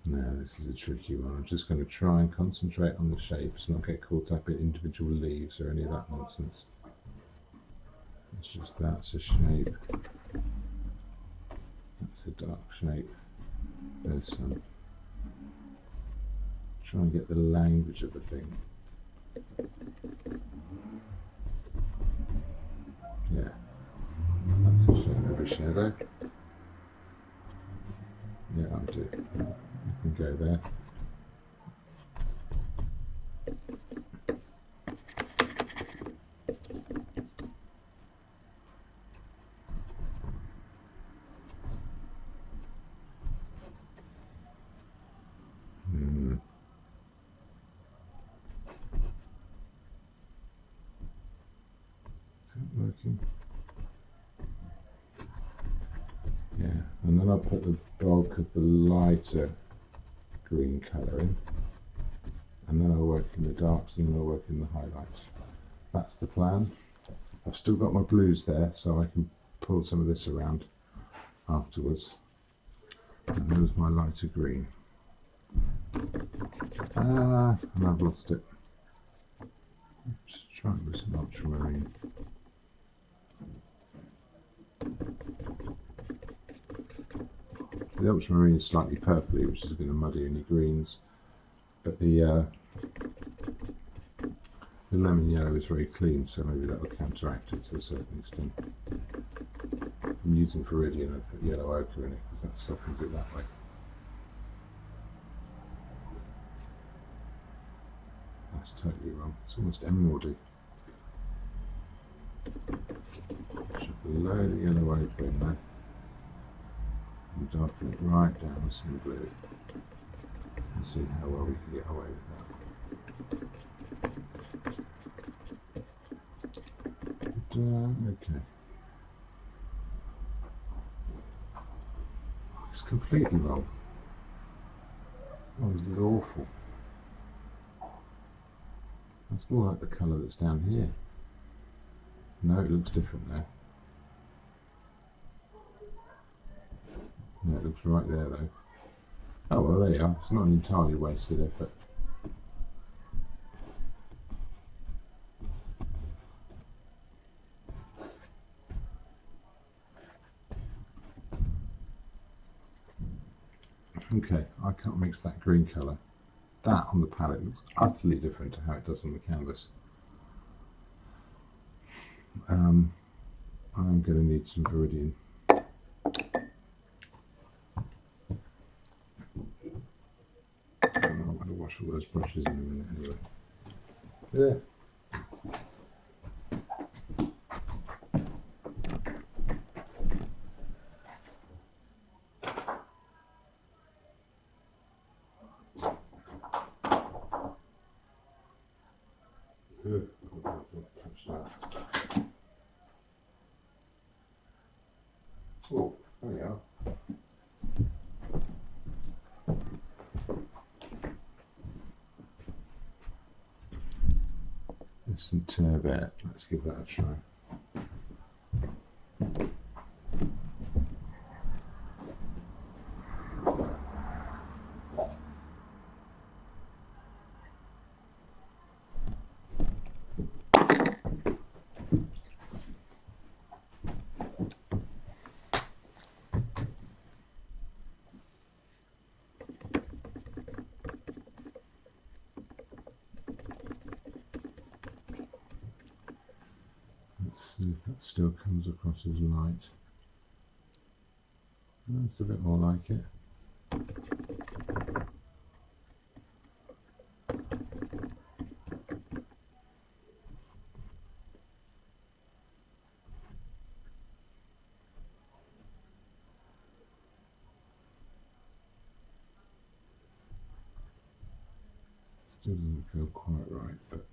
Now this is a tricky one. I'm just going to try and concentrate on the shapes, not get caught up in individual leaves or any of that nonsense. It's just that's a shape. That's a dark shape. There's some. Try and get the language of the thing. Yeah, that's a shadow of a shadow. Yeah, I'll do. You can go there. Is that working? Yeah, and then I'll put the bulk of the lighter green colour in, and then I'll work in the darks and then I'll work in the highlights. That's the plan. I've still got my blues there, so I can pull some of this around afterwards. And there's my lighter green. And I've lost it. Let's try it with some ultramarine. So the ultramarine is slightly purpley, which is going to muddy any greens, but the lemon yellow is very clean, so maybe that will counteract it to a certain extent. I'm using Viridian, I put yellow ochre in it because that softens it that way. That's totally wrong. It's almost emeraldy. Chuck a load of yellow ochre in there and darken it right down with some blue and see how well we can get away with that. Okay. It's completely wrong. Oh, this is awful. That's more like the colour that's down here. No, it looks different there. No, it looks right there though. Oh well, there you are. It's not an entirely wasted effort. Okay, I can't mix that green colour. That on the palette looks utterly different to how it does on the canvas. I'm going to need some Viridian. I'm going to wash all those brushes in a minute anyway. Yeah. Oh, there we are. There's some turbot. Let's give that a try. Let's see if that still comes across as light. That's a bit more like it. Still doesn't feel quite right, but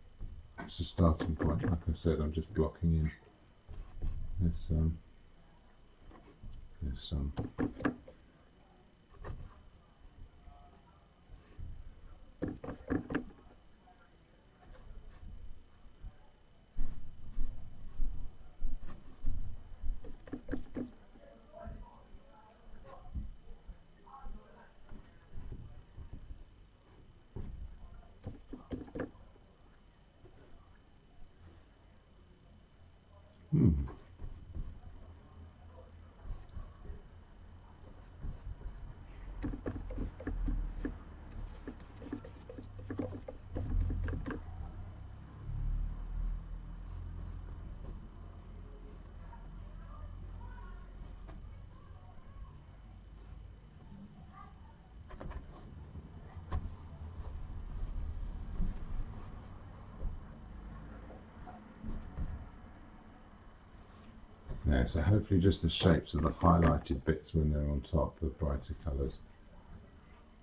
it's a starting point. Like I said, I'm just blocking in. There's some. There, so hopefully just the shapes of the highlighted bits when they're on top, the brighter colours,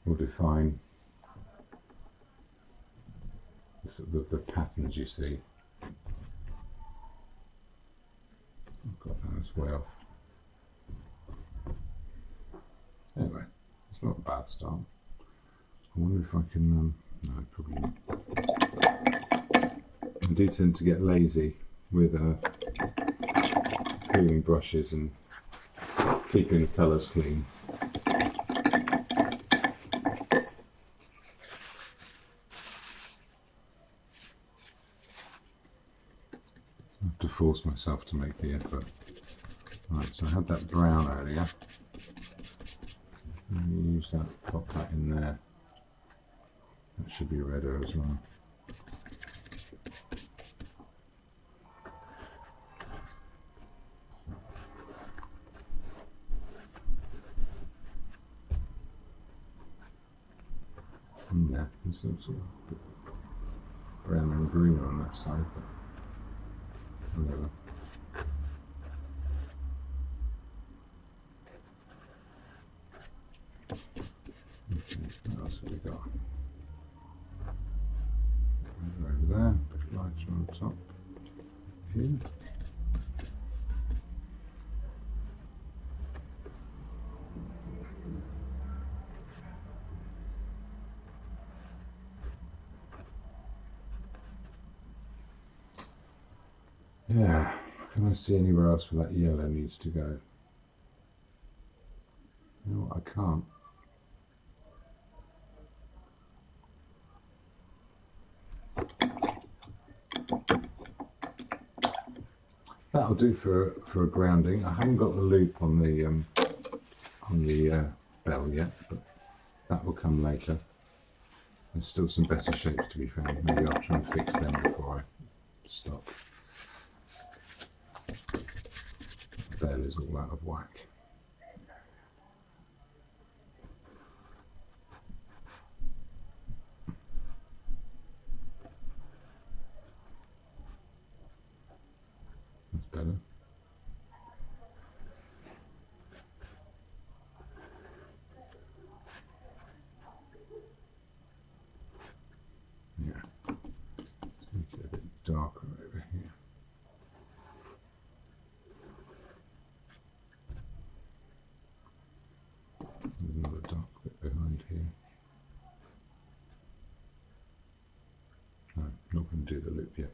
will define the patterns you see. Oh God, no, that's way off. Anyway, it's not a bad start. I wonder if I can, no, probably not. I do tend to get lazy with peeling brushes and keeping the colours clean. force myself to make the effort. Right, so I had that brown earlier. Use that, pop that in there. That should be redder as well. Yeah, there's some sort of brown and greener on that side, but whatever. Okay, what else have we got? Over there, bit lighter on top here. Yeah, can I see anywhere else where that yellow needs to go? You know what, I can't. That'll do for a grounding. I haven't got the loop on the bell yet, but that will come later. There's still some better shapes to be found. Maybe I'll try and fix them before I stop. The bell is all out of whack. That's better. Yeah. Let's make it a bit darker over here. There's another dark bit behind here. No, not going to do the loop yet.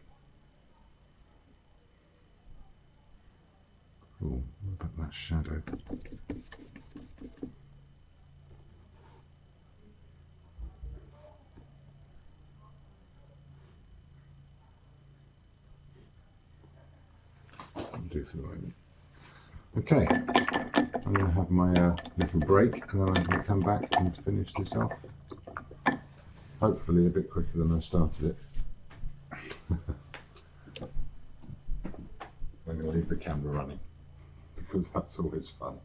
Oh, what about that shadow? I'll do for the moment. Okay, I'm going to have my little break and then I'm going to come back and finish this off. Hopefully a bit quicker than I started it. I'm going to leave the camera running because that's always fun.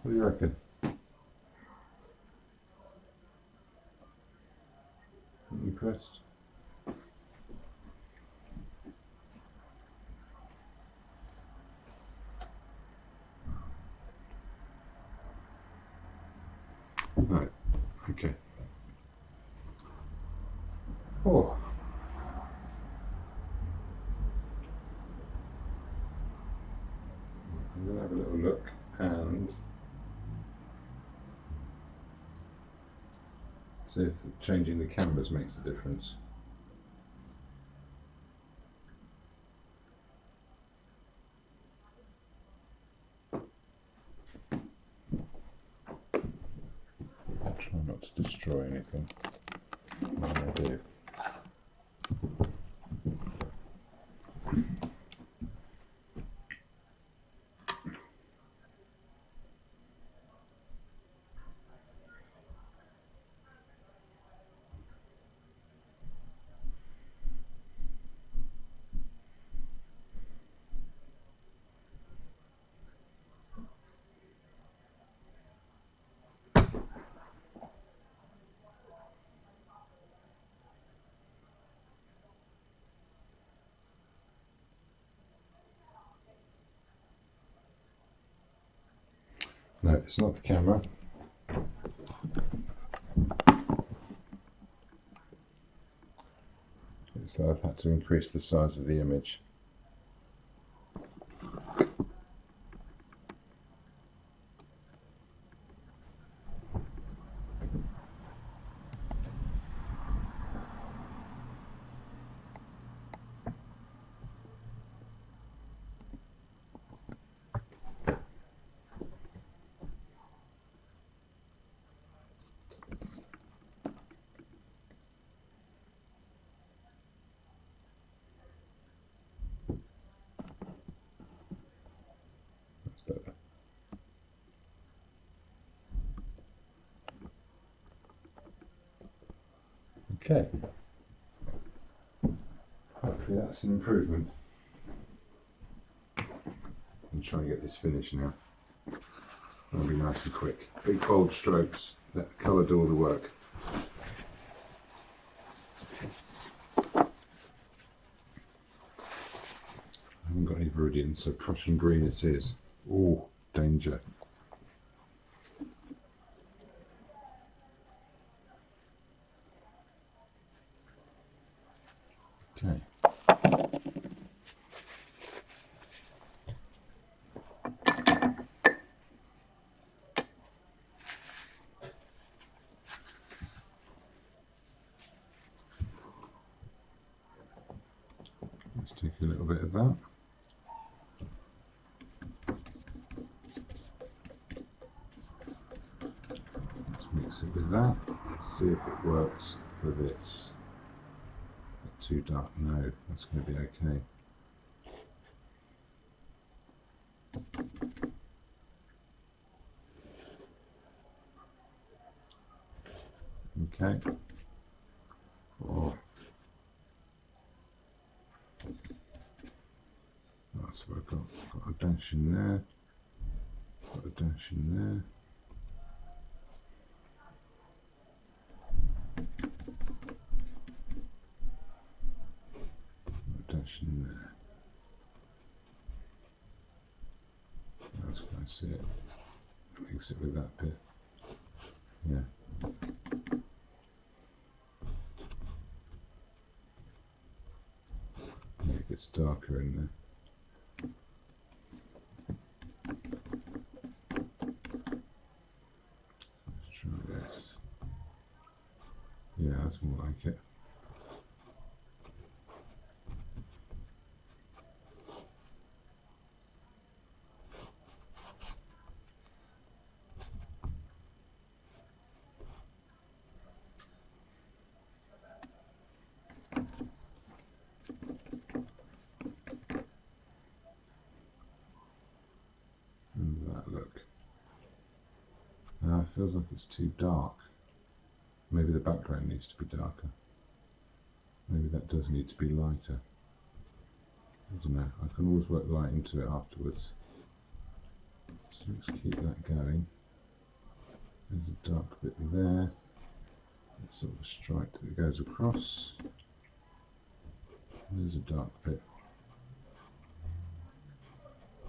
What do you reckon? Impressed? Right, okay. Oh. I'm going to have a little look and see if changing the cameras makes a difference. I'll try not to destroy anything when I do. No, it's not the camera. It's that I've had to increase the size of the image. That's better. Okay. Hopefully that's an improvement. I'm trying to get this finished now. It'll be nice and quick. Big bold strokes. Let the colour do all the work. I haven't got any viridian, so Prussian green it is. Oh, danger. Okay. Let's take a little bit of that. Let's mix it with that. Let's see if it works for this. Not too dark? No, that's going to be okay. Okay. Oh. That's what I've got. Got a dash in there. Got a dash in there. Got a dash in there. That's when I see it. Mix it with that bit. Yeah. It gets darker in there. Let's try this. Yeah, that's more like it. And that look. Now it feels like it's too dark. Maybe the background needs to be darker. Maybe that does need to be lighter. I don't know. I can always work light into it afterwards. So let's keep that going. There's a dark bit there. That's sort of a stripe that goes across. There's a dark bit.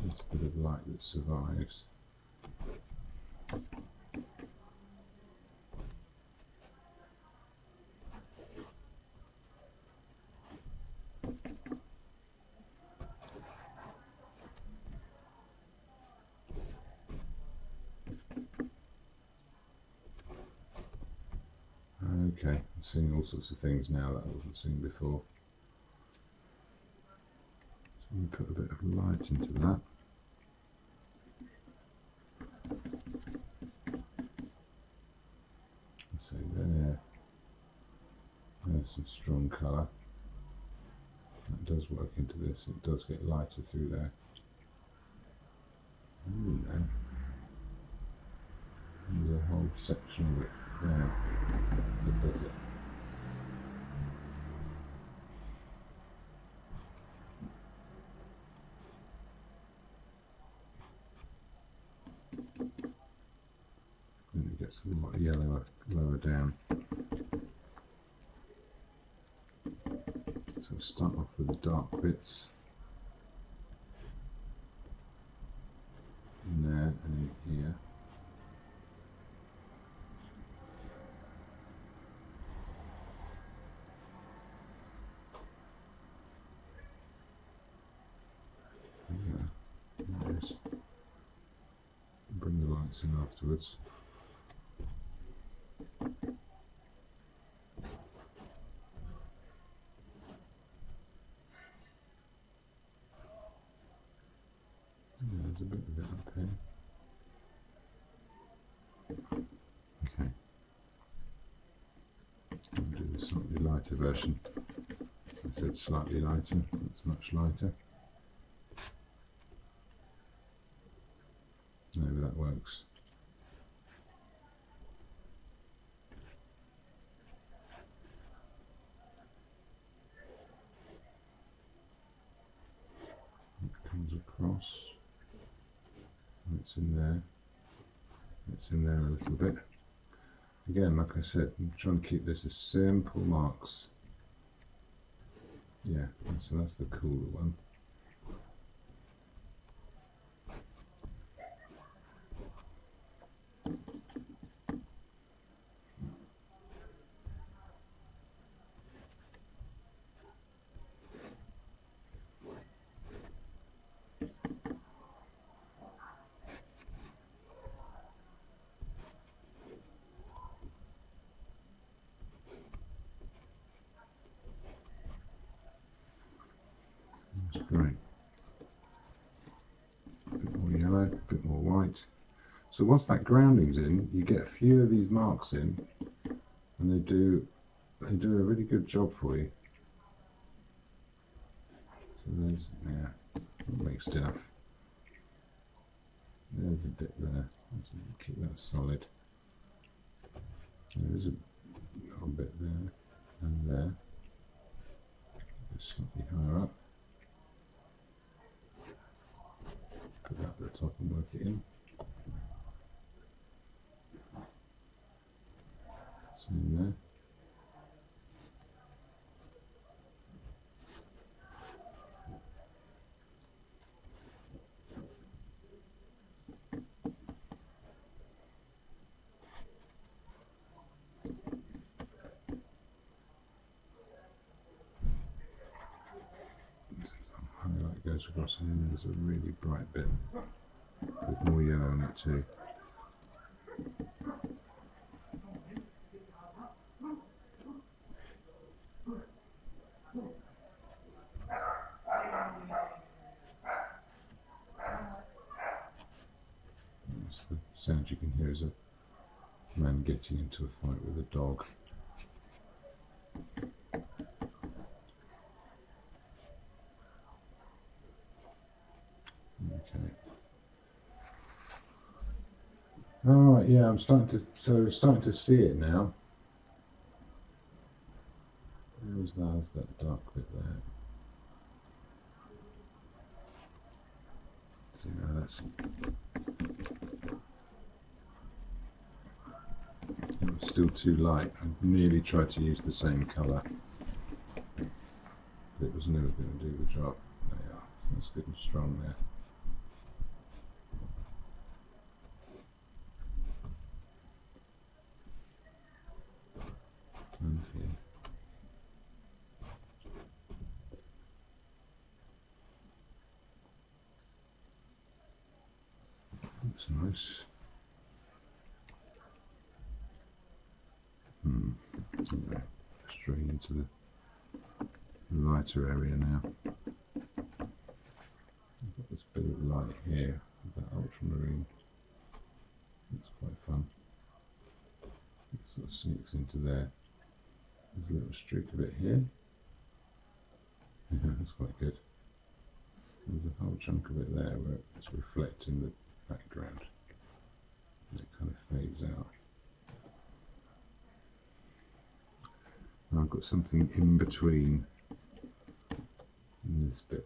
There's a bit of light that survives. Okay, I'm seeing all sorts of things now that I wasn't seeing before. So I'm going to put a bit of light into that. So there's some strong colour. That does work into this, it does get lighter through there. Ooh, there's a whole section of it there that does it. And it gets a lot yellower lower down. So we'll start off with the dark bits. In there and in here. Nice. Bring the lights in afterwards. Yeah, there's a bit of it up here. Okay. I'll do the slightly lighter version. I said slightly lighter, it's much lighter. Maybe that works. It comes across. And it's in there. It's in there a little bit. Again, like I said, I'm trying to keep this as simple marks. Yeah, so that's the cooler one. That's great. A bit more yellow, a bit more white. So once that grounding's in, you get a few of these marks in, and they do a really good job for you. So there's, yeah, mixed enough. There's a bit there. Let's keep that solid. There is a little bit there and there. Slightly higher up. Put that at the top and work it in. So in there. Highlight goes across, and then there's a really bright bit with more yellow in it too. That's the sound you can hear is a man getting into a fight with a dog. Okay. Oh yeah, I'm starting to see it now. There's that dark bit there. So now that's still too light. I nearly tried to use the same colour, but it was never going to do the job. There you are. So that's good and strong there. And here. Looks nice. Okay. Straight into the lighter area now. I've got this bit of light here with that ultramarine. Looks quite fun. It sort of sneaks into there. There's a little streak of it here. Yeah, that's quite good. There's a whole chunk of it there where it's reflecting the background. And it kind of fades out. And I've got something in between in this bit.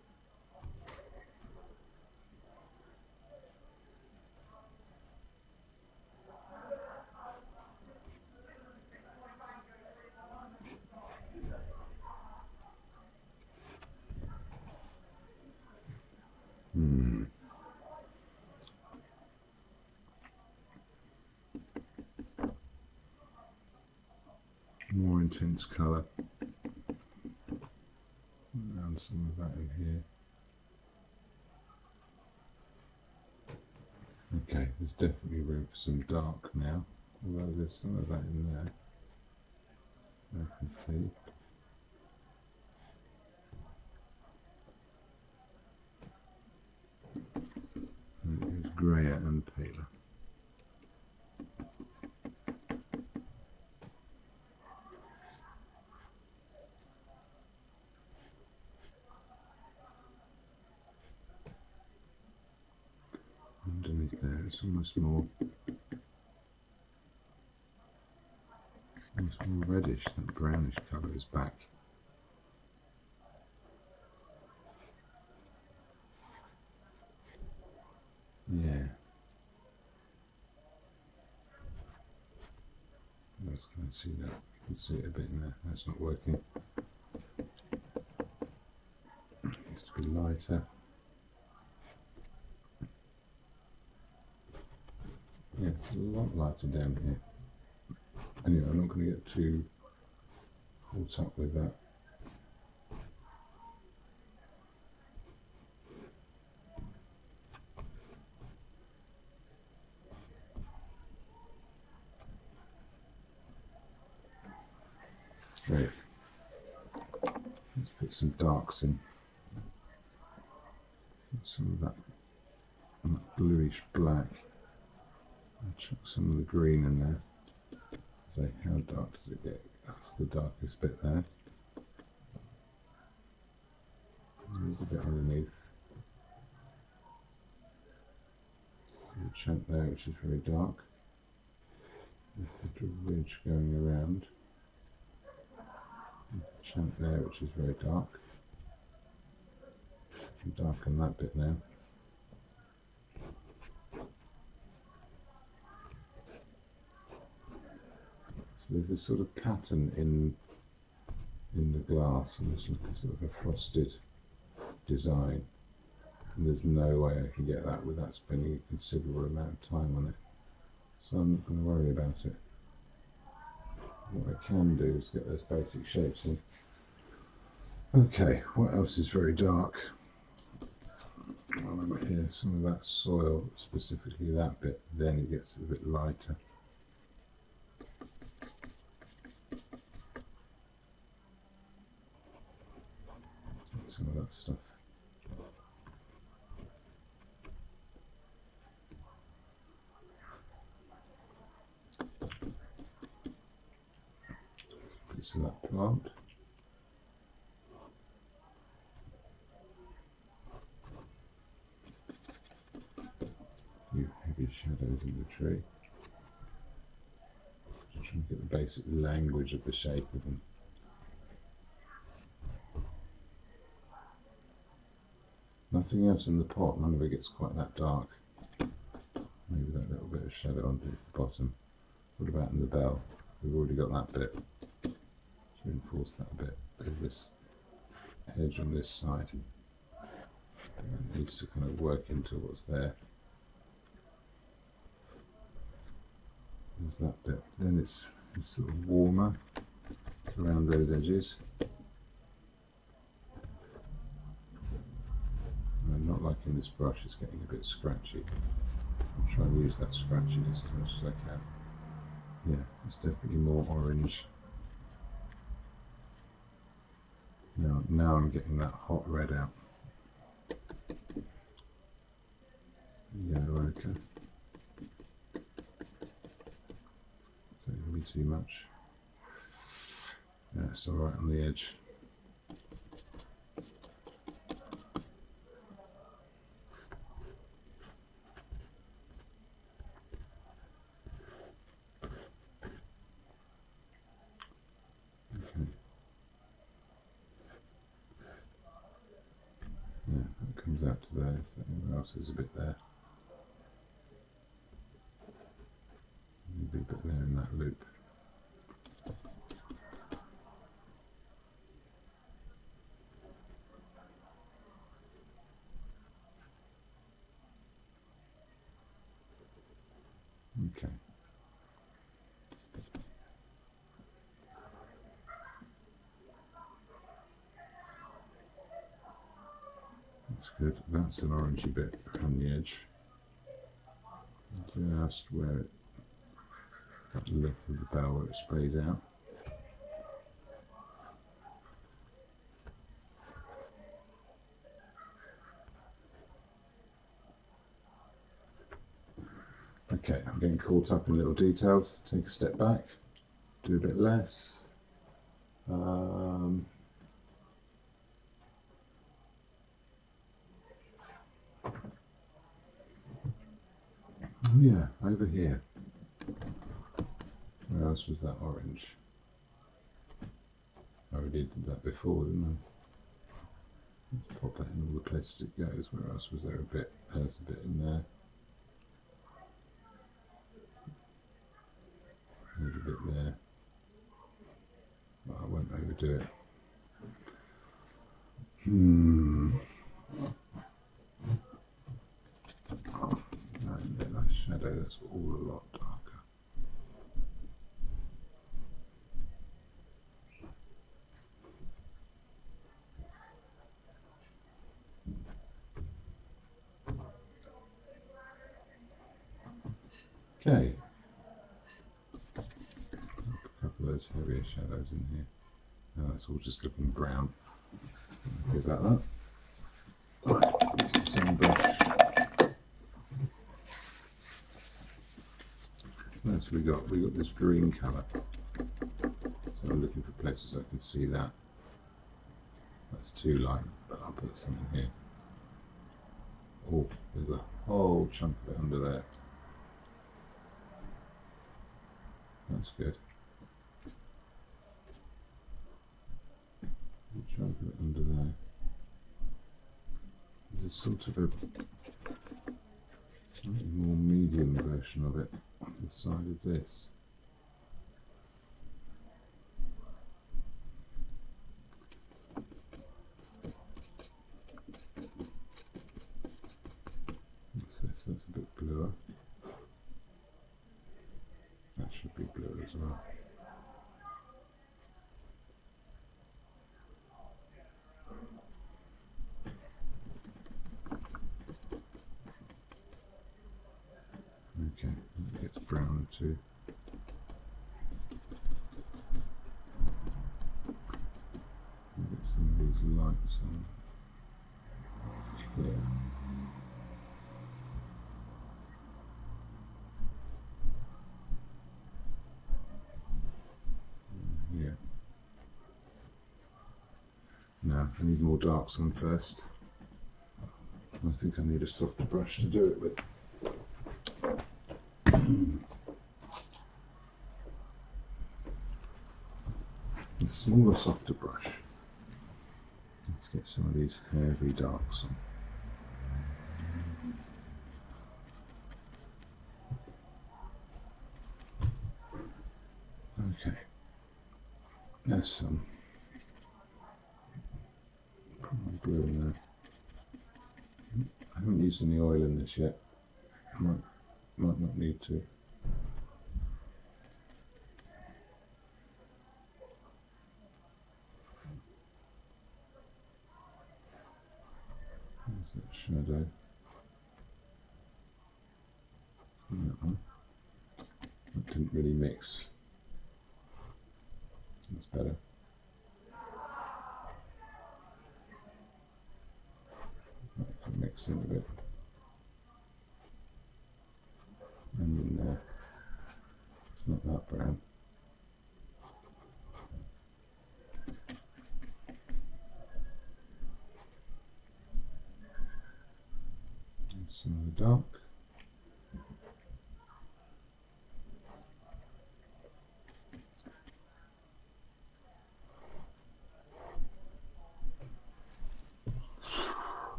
More intense colour. And some of that in here. Okay, there's definitely room for some dark now, although there's some of that in there. I can see. And it goes greyer and paler. Underneath there, it's almost more reddish. That brownish colour is back. Yeah. I just can't see that. You can see it a bit in there. That's not working. It needs to be lighter. Yeah, it's a lot lighter down here. Anyway, I'm not going to get too caught up with that. Great. Let's put some darks in. Some of that bluish black. I'll chuck some of the green in there. So how dark does it get? That's the darkest bit there. There's a bit underneath. A chunk there which is very dark. There's the ridge going around. There's a chunk there which is very dark. I'll darken that bit now. So there's this sort of pattern in the glass, and it's like a sort of a frosted design. And there's no way I can get that without spending a considerable amount of time on it. So I'm not going to worry about it. What I can do is get those basic shapes in. Okay, what else is very dark? Well, over here, some of that soil, specifically that bit, then it gets a bit lighter. Some of that stuff. Piece of that plant. A few heavy shadows in the tree. Just trying to get the basic language of the shape of them. Nothing else in the pot, none of it gets quite that dark. Maybe that little bit of shadow underneath the bottom. What about in the bell? we've already got that bit. Let's reinforce that a bit. There's this edge on this side, and that needs to kind of work into what's there. There's that bit. Then it's sort of warmer around those edges. I'm not liking this brush, it's getting a bit scratchy. I'll try and use that scratchiness as much as I can. Yeah, it's definitely more orange. Now I'm getting that hot red out. Yellow ochre. Is that going to be too much? Yeah, it's alright on the edge. Yeah, that comes out to there, so anywhere else is a bit there. Maybe a bit there in that loop. Okay. That's good. That's an orangey bit around the edge. Just where it, that lip of the bell where it sprays out. Okay, I'm getting caught up in little details. Take a step back, do a bit less. Yeah, over here. Where else was that orange? I already did that before, didn't I? Let's pop that in all the places it goes. Where else was there a bit? There's a bit in there. There's a bit there. Well, I won't overdo it. That shadow, that's all a lot darker. Okay. A couple of those heavier shadows in here. Now that's all just looking brown. Happy about that. Right, use the same brush. So we got this green colour. So I'm looking for places I can see that. That's too light, but I'll put something here. Oh, there's a whole chunk of it under there. That's good. A chunk of it under there. There's a sort of a slightly more medium version of it on the side of this. What's this? That's a bit bluer. That should be blue as well. Okay, it gets browner too. Get some of these lights on here. Yeah. Now I need more darks on first. I think I need a softer brush to do it with. A smaller, softer brush. Let's get some of these heavy darks on. There's some blue in there. I haven't used any oil in this yet. Might not need to. There's that shadow. That one. That didn't really mix. That's better. That can mix in a bit. And in there. It's not that brown. And some of the dark.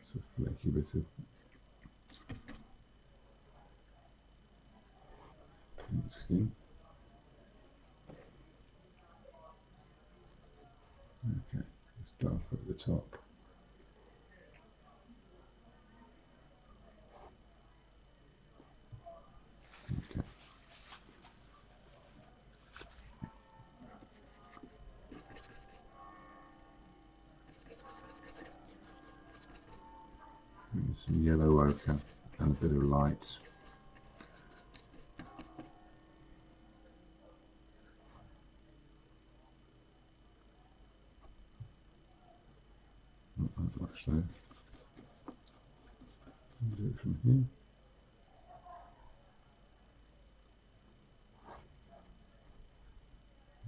It's a flaky bit of paint skin. Okay, it's darker at the top. Okay. And some yellow ochre and a bit of light. Not that much there. Do it from here.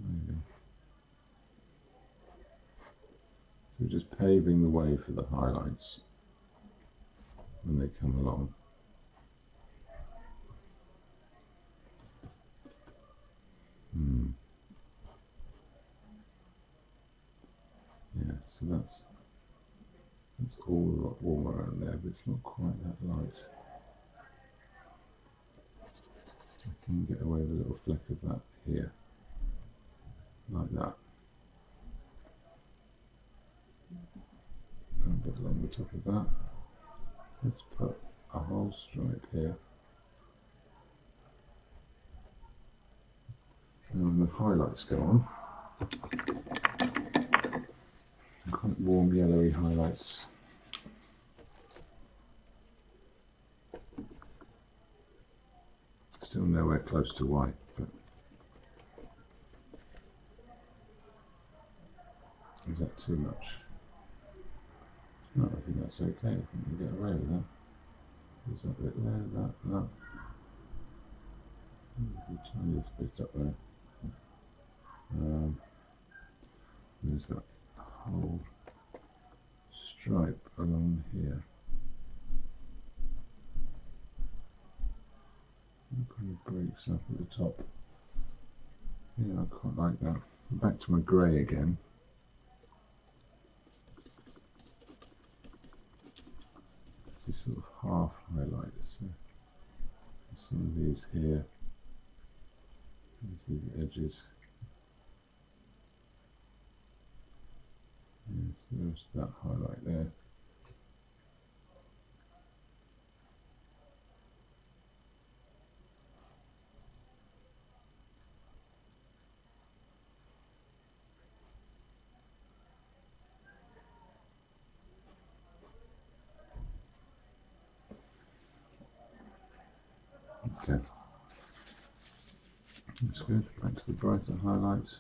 Maybe. So we're just paving the way for the highlights when they come along. Yeah, so that's all a lot warmer around there, but it's not quite that light. I can get away with a little fleck of that here, like that. And a bit along the top of that. Let's put a whole stripe here. And when the highlights go on, quite warm yellowy highlights. Still nowhere close to white, but is that too much? No, I think that's okay. I think we get away with that. There's that bit there, that. The tiniest bit up there. There's that whole stripe along here. It kind of breaks up at the top. Yeah, I quite like that. Back to my grey again. These sort of half highlights. So some of these here. There's these edges. Yes, there's that highlight there. Okay, that's good. Back to the brighter highlights.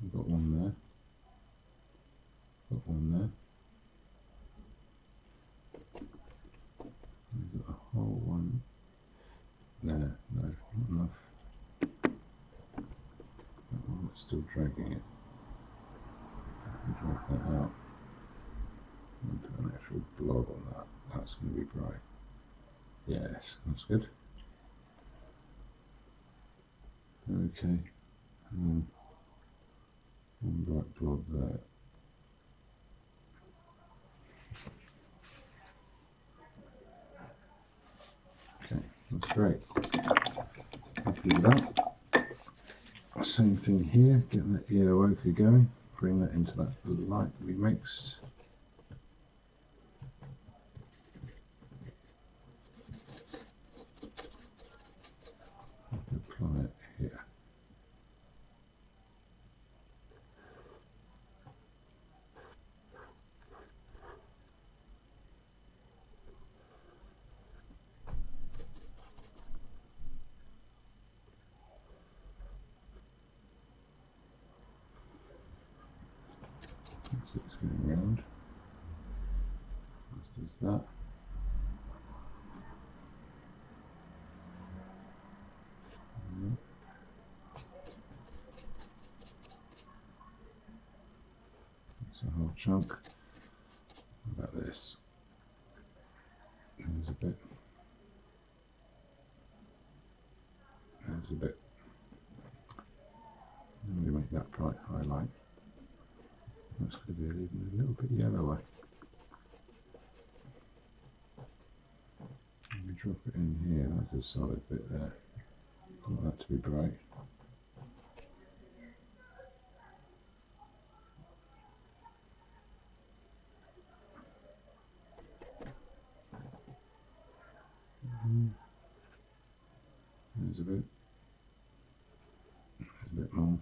I've got one there. Got one there. There's a whole one there. No, not enough. That one that's still dragging it. I can drag that out. And put an actual blob on that. That's going to be bright. Yes, that's good. Okay. One bright blob there. Great. Happy with that. Same thing here, get that yellow ochre going, bring that into that light we mixed. Apply it here. So it's going round. Just does that. It's a whole chunk. What about this? There's a bit. There's a bit. I'm going to make that bright highlight. That's going to be even a little bit yellower. Let me drop it in here. That's a solid bit there. I want that to be bright. There's a bit. There's a bit more.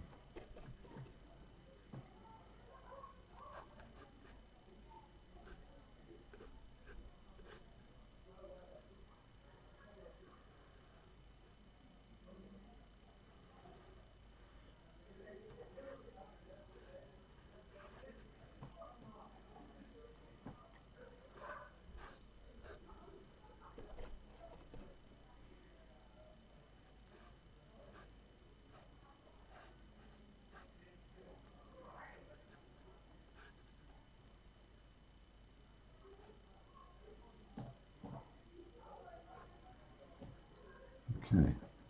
Okay,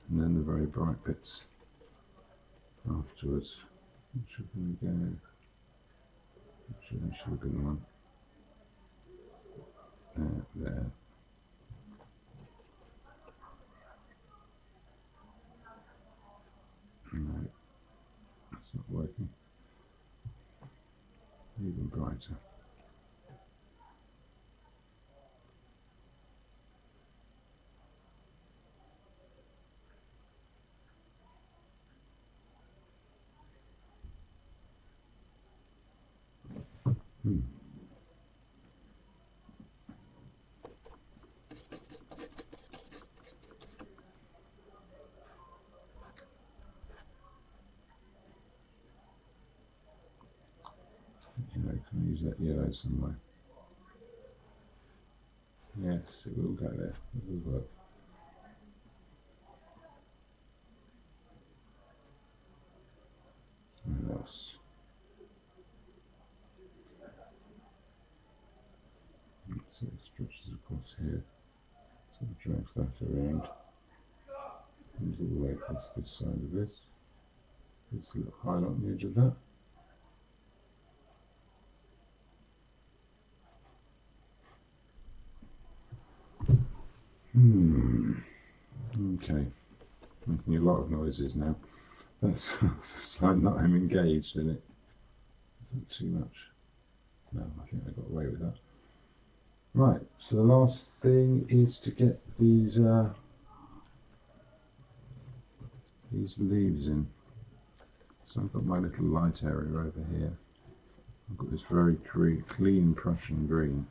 and then the very bright bits afterwards. Which are going to go? Actually, that should have been one. There. No, it's not working. Even brighter. Can I use that yellow somewhere? Yes, it will go there. It will work. What else? So it stretches across here. So it drags that around. Comes all the way across this side of this. It's a little highlight on the edge of that. Okay. Making a lot of noises now. That's a sign that I'm engaged in it. Is that too much? No, I think I got away with that. Right, so the last thing is to get these leaves in. So I've got my little light area over here. I've got this very clean Prussian green.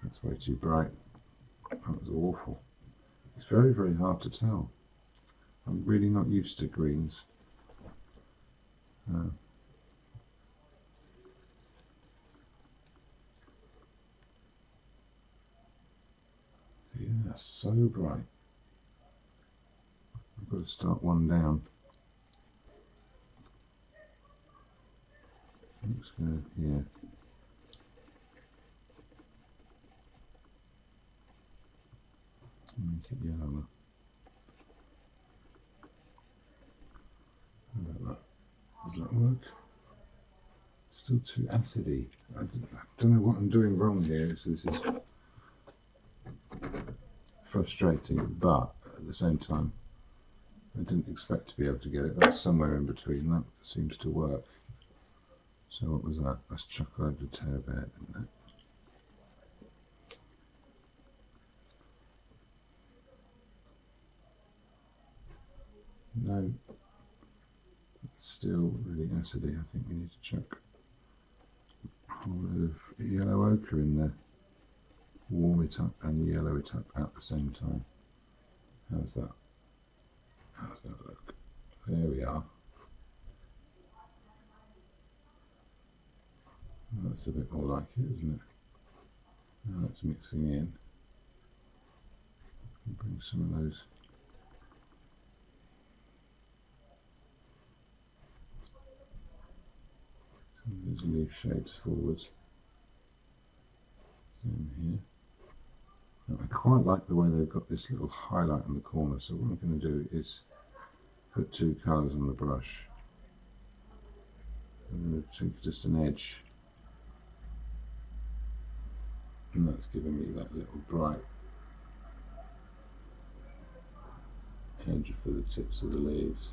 That's way too bright. That was awful. It's very, very hard to tell. I'm really not used to greens. So yeah, that's so bright. I've got to start one down. I'm just going to here. Make it yellower. How about that? Does that work? It's Still too acidy. I don't know what I'm doing wrong here. This is frustrating, but at the same time, I didn't expect to be able to get it. That's somewhere in between. That seems to work. So what was that? That's chocolate over turbot, isn't it? No, it's still really acidy. I think we need to chuck a whole load of yellow ochre in there. Warm it up and yellow it up at the same time. How's that? How's that look? There we are. That's a bit more like it, isn't it? Now that's mixing in. Bring some of those leaf shapes forwards. Same here. Now, I quite like the way they've got this little highlight on the corner, so what I'm going to do is put two colours on the brush. I'm going to take just an edge, and that's giving me that little bright edge for the tips of the leaves.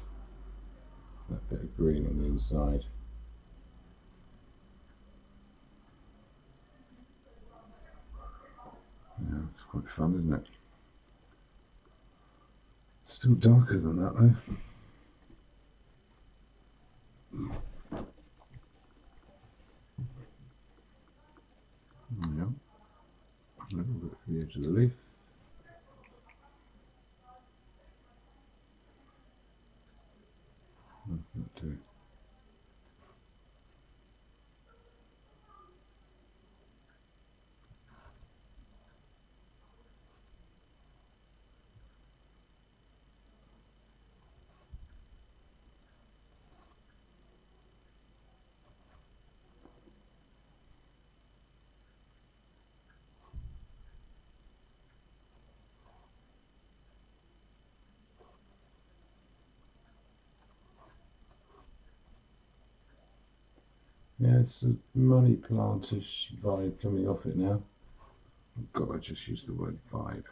That bit of green on the inside. Yeah, it's quite fun, isn't it? Still darker than that though. Yeah, a little bit for the edge of the leaf. That's that too. Yeah, it's a money plantish vibe coming off it now. Oh God, I just used the word vibe.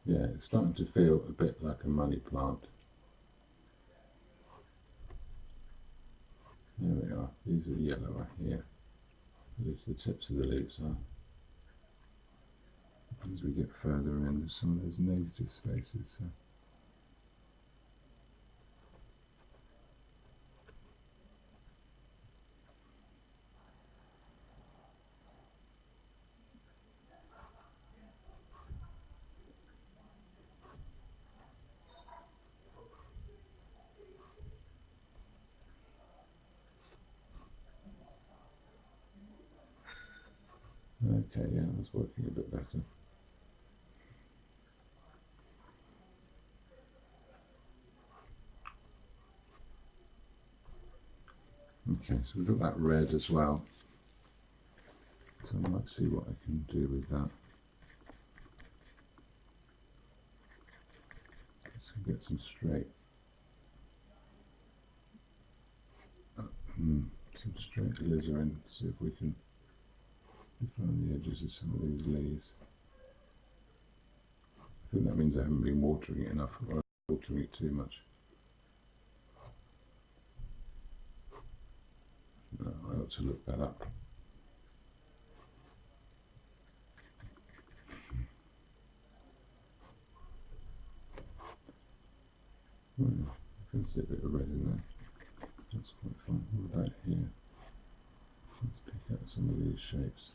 Yeah, it's starting to feel a bit like a money plant. There we are. These are yellower here. At least the tips of the leaves are. As we get further in, there's some of those negative spaces. So. Okay, yeah, that's working a bit better. Okay, so we've got that red as well. So I might see what I can do with that. Let's get some straight. Some straight alizarin, see if we can define the edges of some of these leaves. I think that means I haven't been watering it enough, or watering it too much. No, I ought to look that up. Well, I can see a bit of red in there. That's quite fun. What about here? Let's pick out some of these shapes.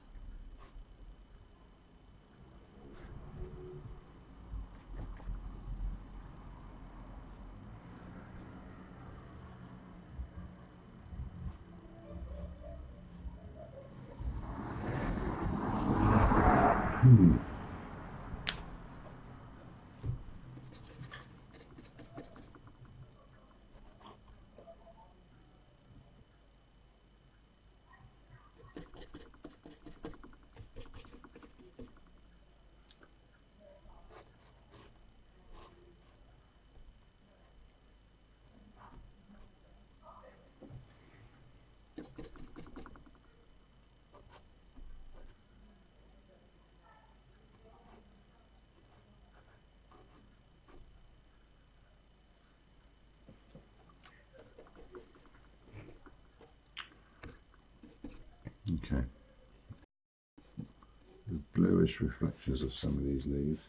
rubbish reflections of some of these leaves.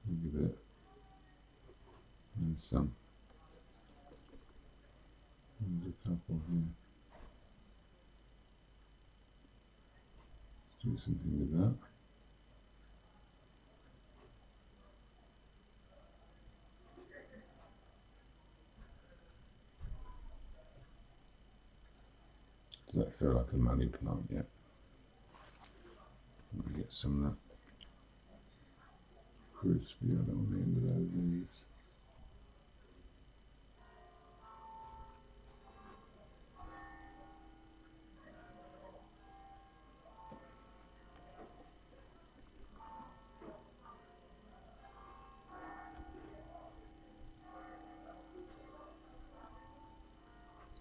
Look at it. There's some. There's a couple here. Let's do something with that. Does that feel like a money plant yet? Let me get some of that crispy on the end of those leaves.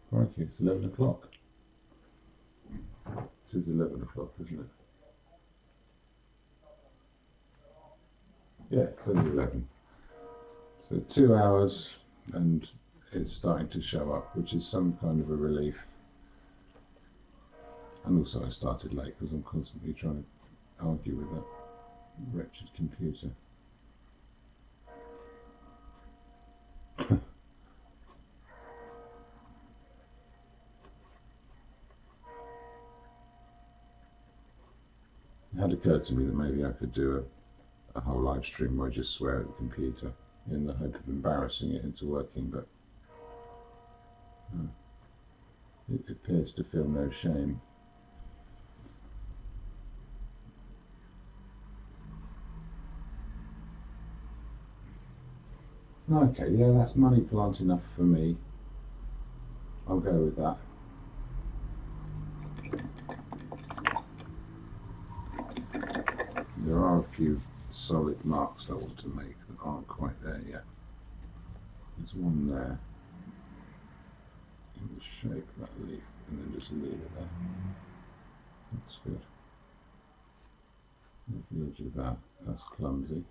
Crikey, it's 11 o'clock. It is 11 o'clock, isn't it? Yeah, it's only 11. So 2 hours and it's starting to show up, which is some kind of a relief. And also I started late because I'm constantly trying to argue with that wretched computer. It had occurred to me that maybe I could do a whole live stream where I just swear at the computer in the hope of embarrassing it into working, but it appears to feel no shame. Okay, yeah, that's money plant enough for me. I'll go with that. There are a few solid marks I want to make that aren't quite there yet. There's one there in the shape of that leaf, and then just leave it there. That's good. There's the edge of that. That's clumsy.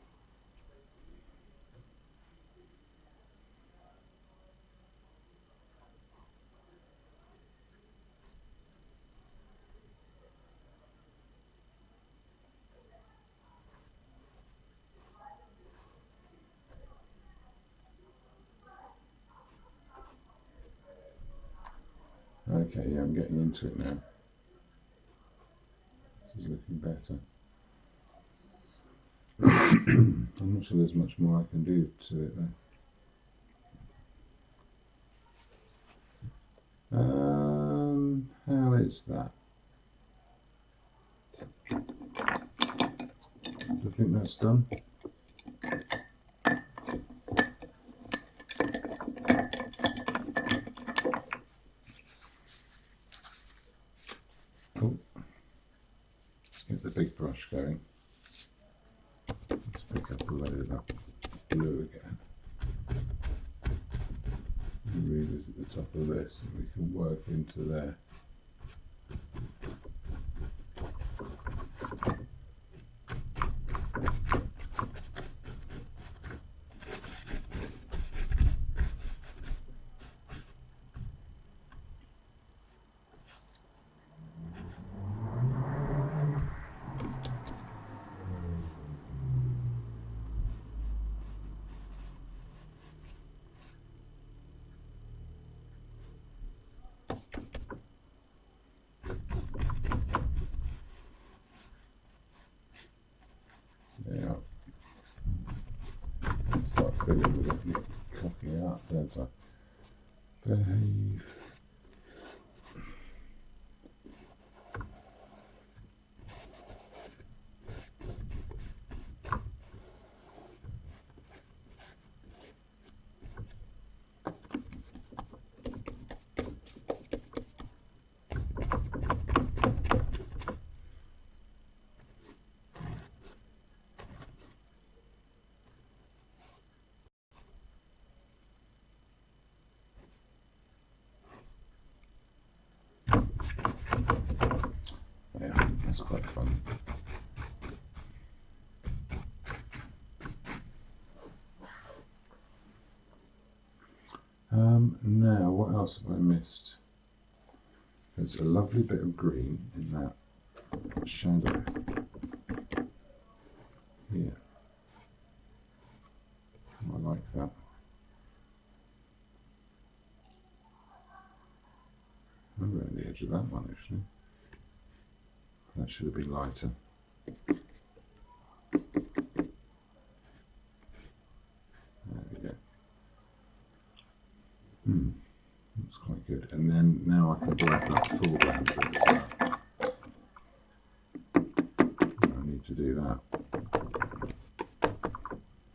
Okay, yeah, I'm getting into it now. This is looking better. I'm not sure there's much more I can do to it though. How is that? Do you think that's done? Oh, let's get the big brush going. Let's pick up a load of that blue again. And revisit the top of this, and we can work into there. Yeah. Start filling with it and copy it out, don't I? Behave. Yeah, that's quite fun. Now, what else have I missed? There's a lovely bit of green in that shadow here. I like that. I'm around the edge of that one actually. That should have been lighter. There we go. That's quite good. And then now I can black that foreground bit as well. I need to do that,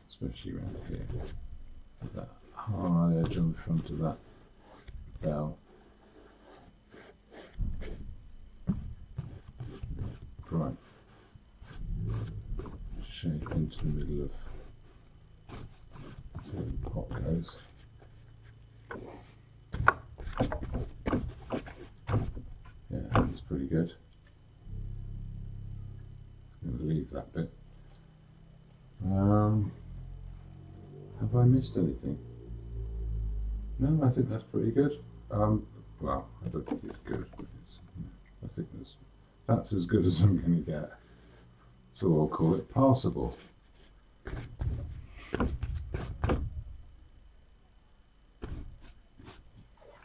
especially around here. Put that hard edge on the front of that bell. Right. Shape into the middle of so the pot goes. Yeah, that's pretty good. I'm going to leave that bit. Have I missed anything? No, I think that's pretty good. Well, I don't think it's good. But I think that's as good as I'm going to get. So I'll call it passable.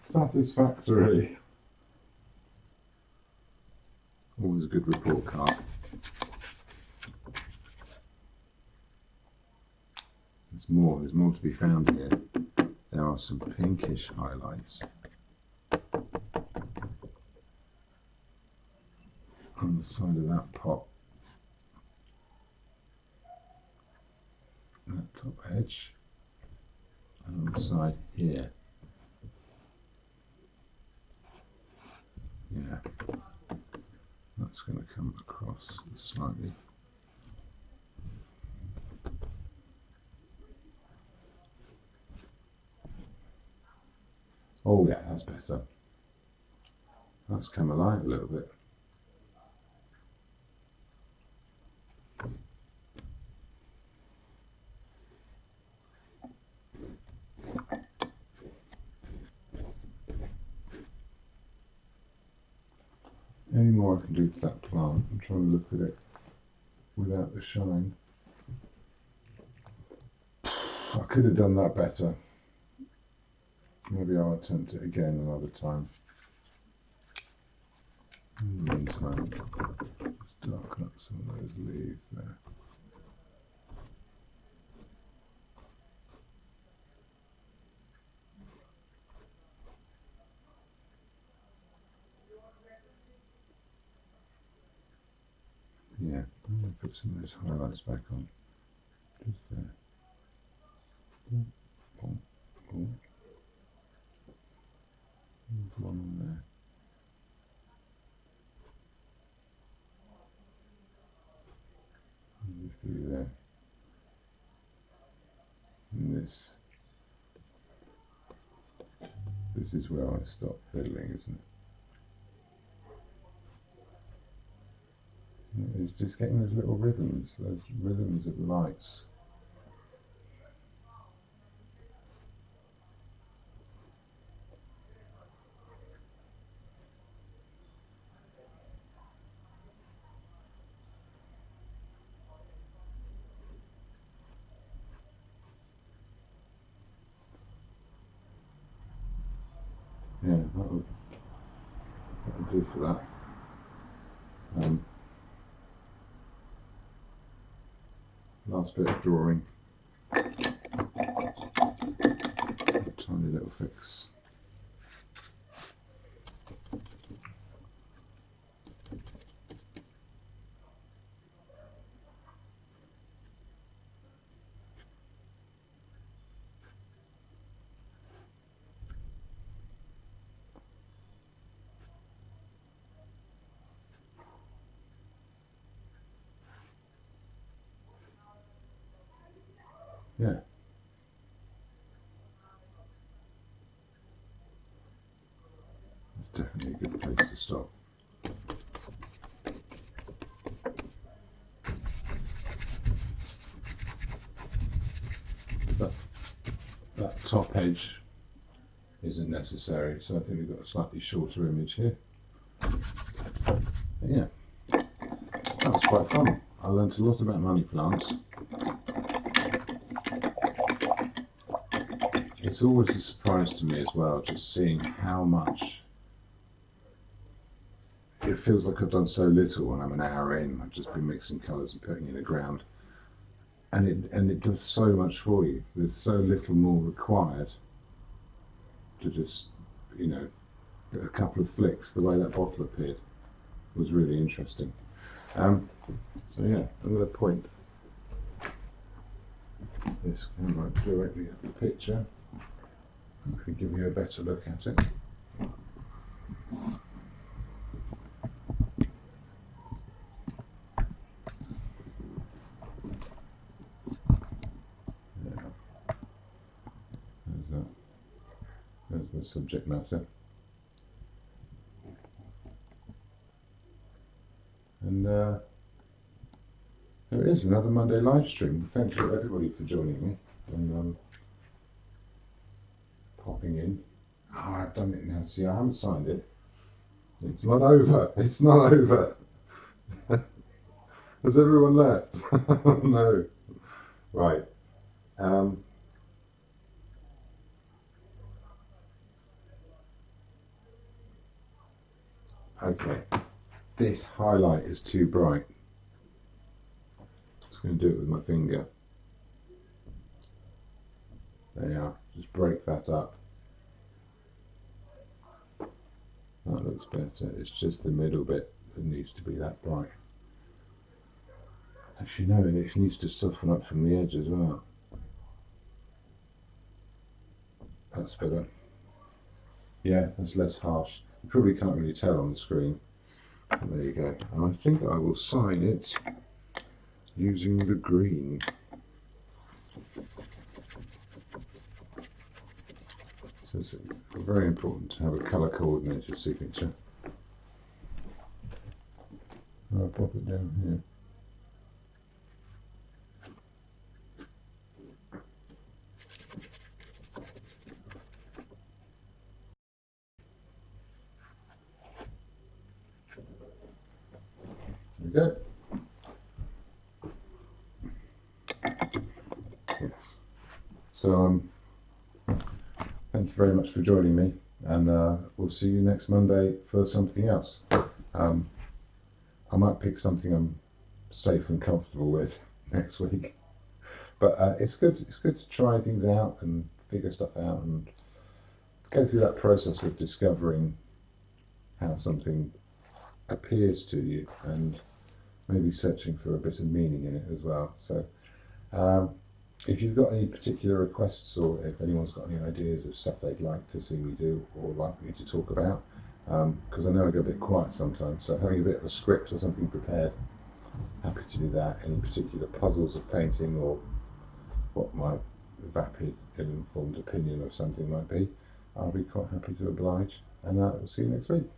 Satisfactory. Always a good report card. There's more to be found here. There are some pinkish highlights on the side of that pot. That top edge. And on the side here. Yeah. That's going to come across slightly. Oh yeah, that's better. That's come alive a little bit. Any more I can do to that plant? I'm trying to look at it without the shine. I could have done that better. Maybe I'll attempt it again another time. In the meantime, just darken up some of those leaves there. Yeah, I'm going to put some of those highlights back on. Just there. Boom, boom, boom. There's one on there. And a few there. And this is where I stop fiddling, isn't it? It's just getting those little rhythms of lights. Yeah, that'll do for that. Last bit of drawing. A tiny little fix. Yeah. That's definitely a good place to stop. But that top edge isn't necessary, so I think we've got a slightly shorter image here. Yeah, that was quite fun. I learnt a lot about money plants. It's always a surprise to me as well, just seeing how much it feels like I've done so little when I'm an hour in. I've just been mixing colours and putting in the ground, and it does so much for you. There's so little more required to just, you know, a couple of flicks. The way that bottle appeared was really interesting. So yeah, I'm going to point this camera directly at the picture. If we give you a better look at it. Yeah. There's that. There's the subject matter. And there it is, another Monday live stream. Thank you everybody for joining me and popping in. Oh, I've done it now. See, I haven't signed it. It's not over. It's not over. Has everyone left? No. Right. Okay. This highlight is too bright. I'm just going to do it with my finger. There you are. Just break that up. That looks better. It's just the middle bit that needs to be that bright. Actually, no, it needs to soften up from the edge as well. That's better. Yeah, that's less harsh. You probably can't really tell on the screen. And there you go. And I think I will sign it using the green. So it's very important to have a colour coordinated signature. I'll pop it down here. There we go. So thank you very much for joining me, and we'll see you next Monday for something else. I might pick something I'm safe and comfortable with next week, but it's good to try things out and figure stuff out and go through that process of discovering how something appears to you and maybe searching for a bit of meaning in it as well. So if you've got any particular requests, or if anyone's got any ideas of stuff they'd like to see me do or like me to talk about, because I know I go a bit quiet sometimes, so having a bit of a script or something prepared, happy to do that. Any particular puzzles of painting, or what my vapid, ill-informed opinion of something might be, I'll be quite happy to oblige, and we'll see you next week.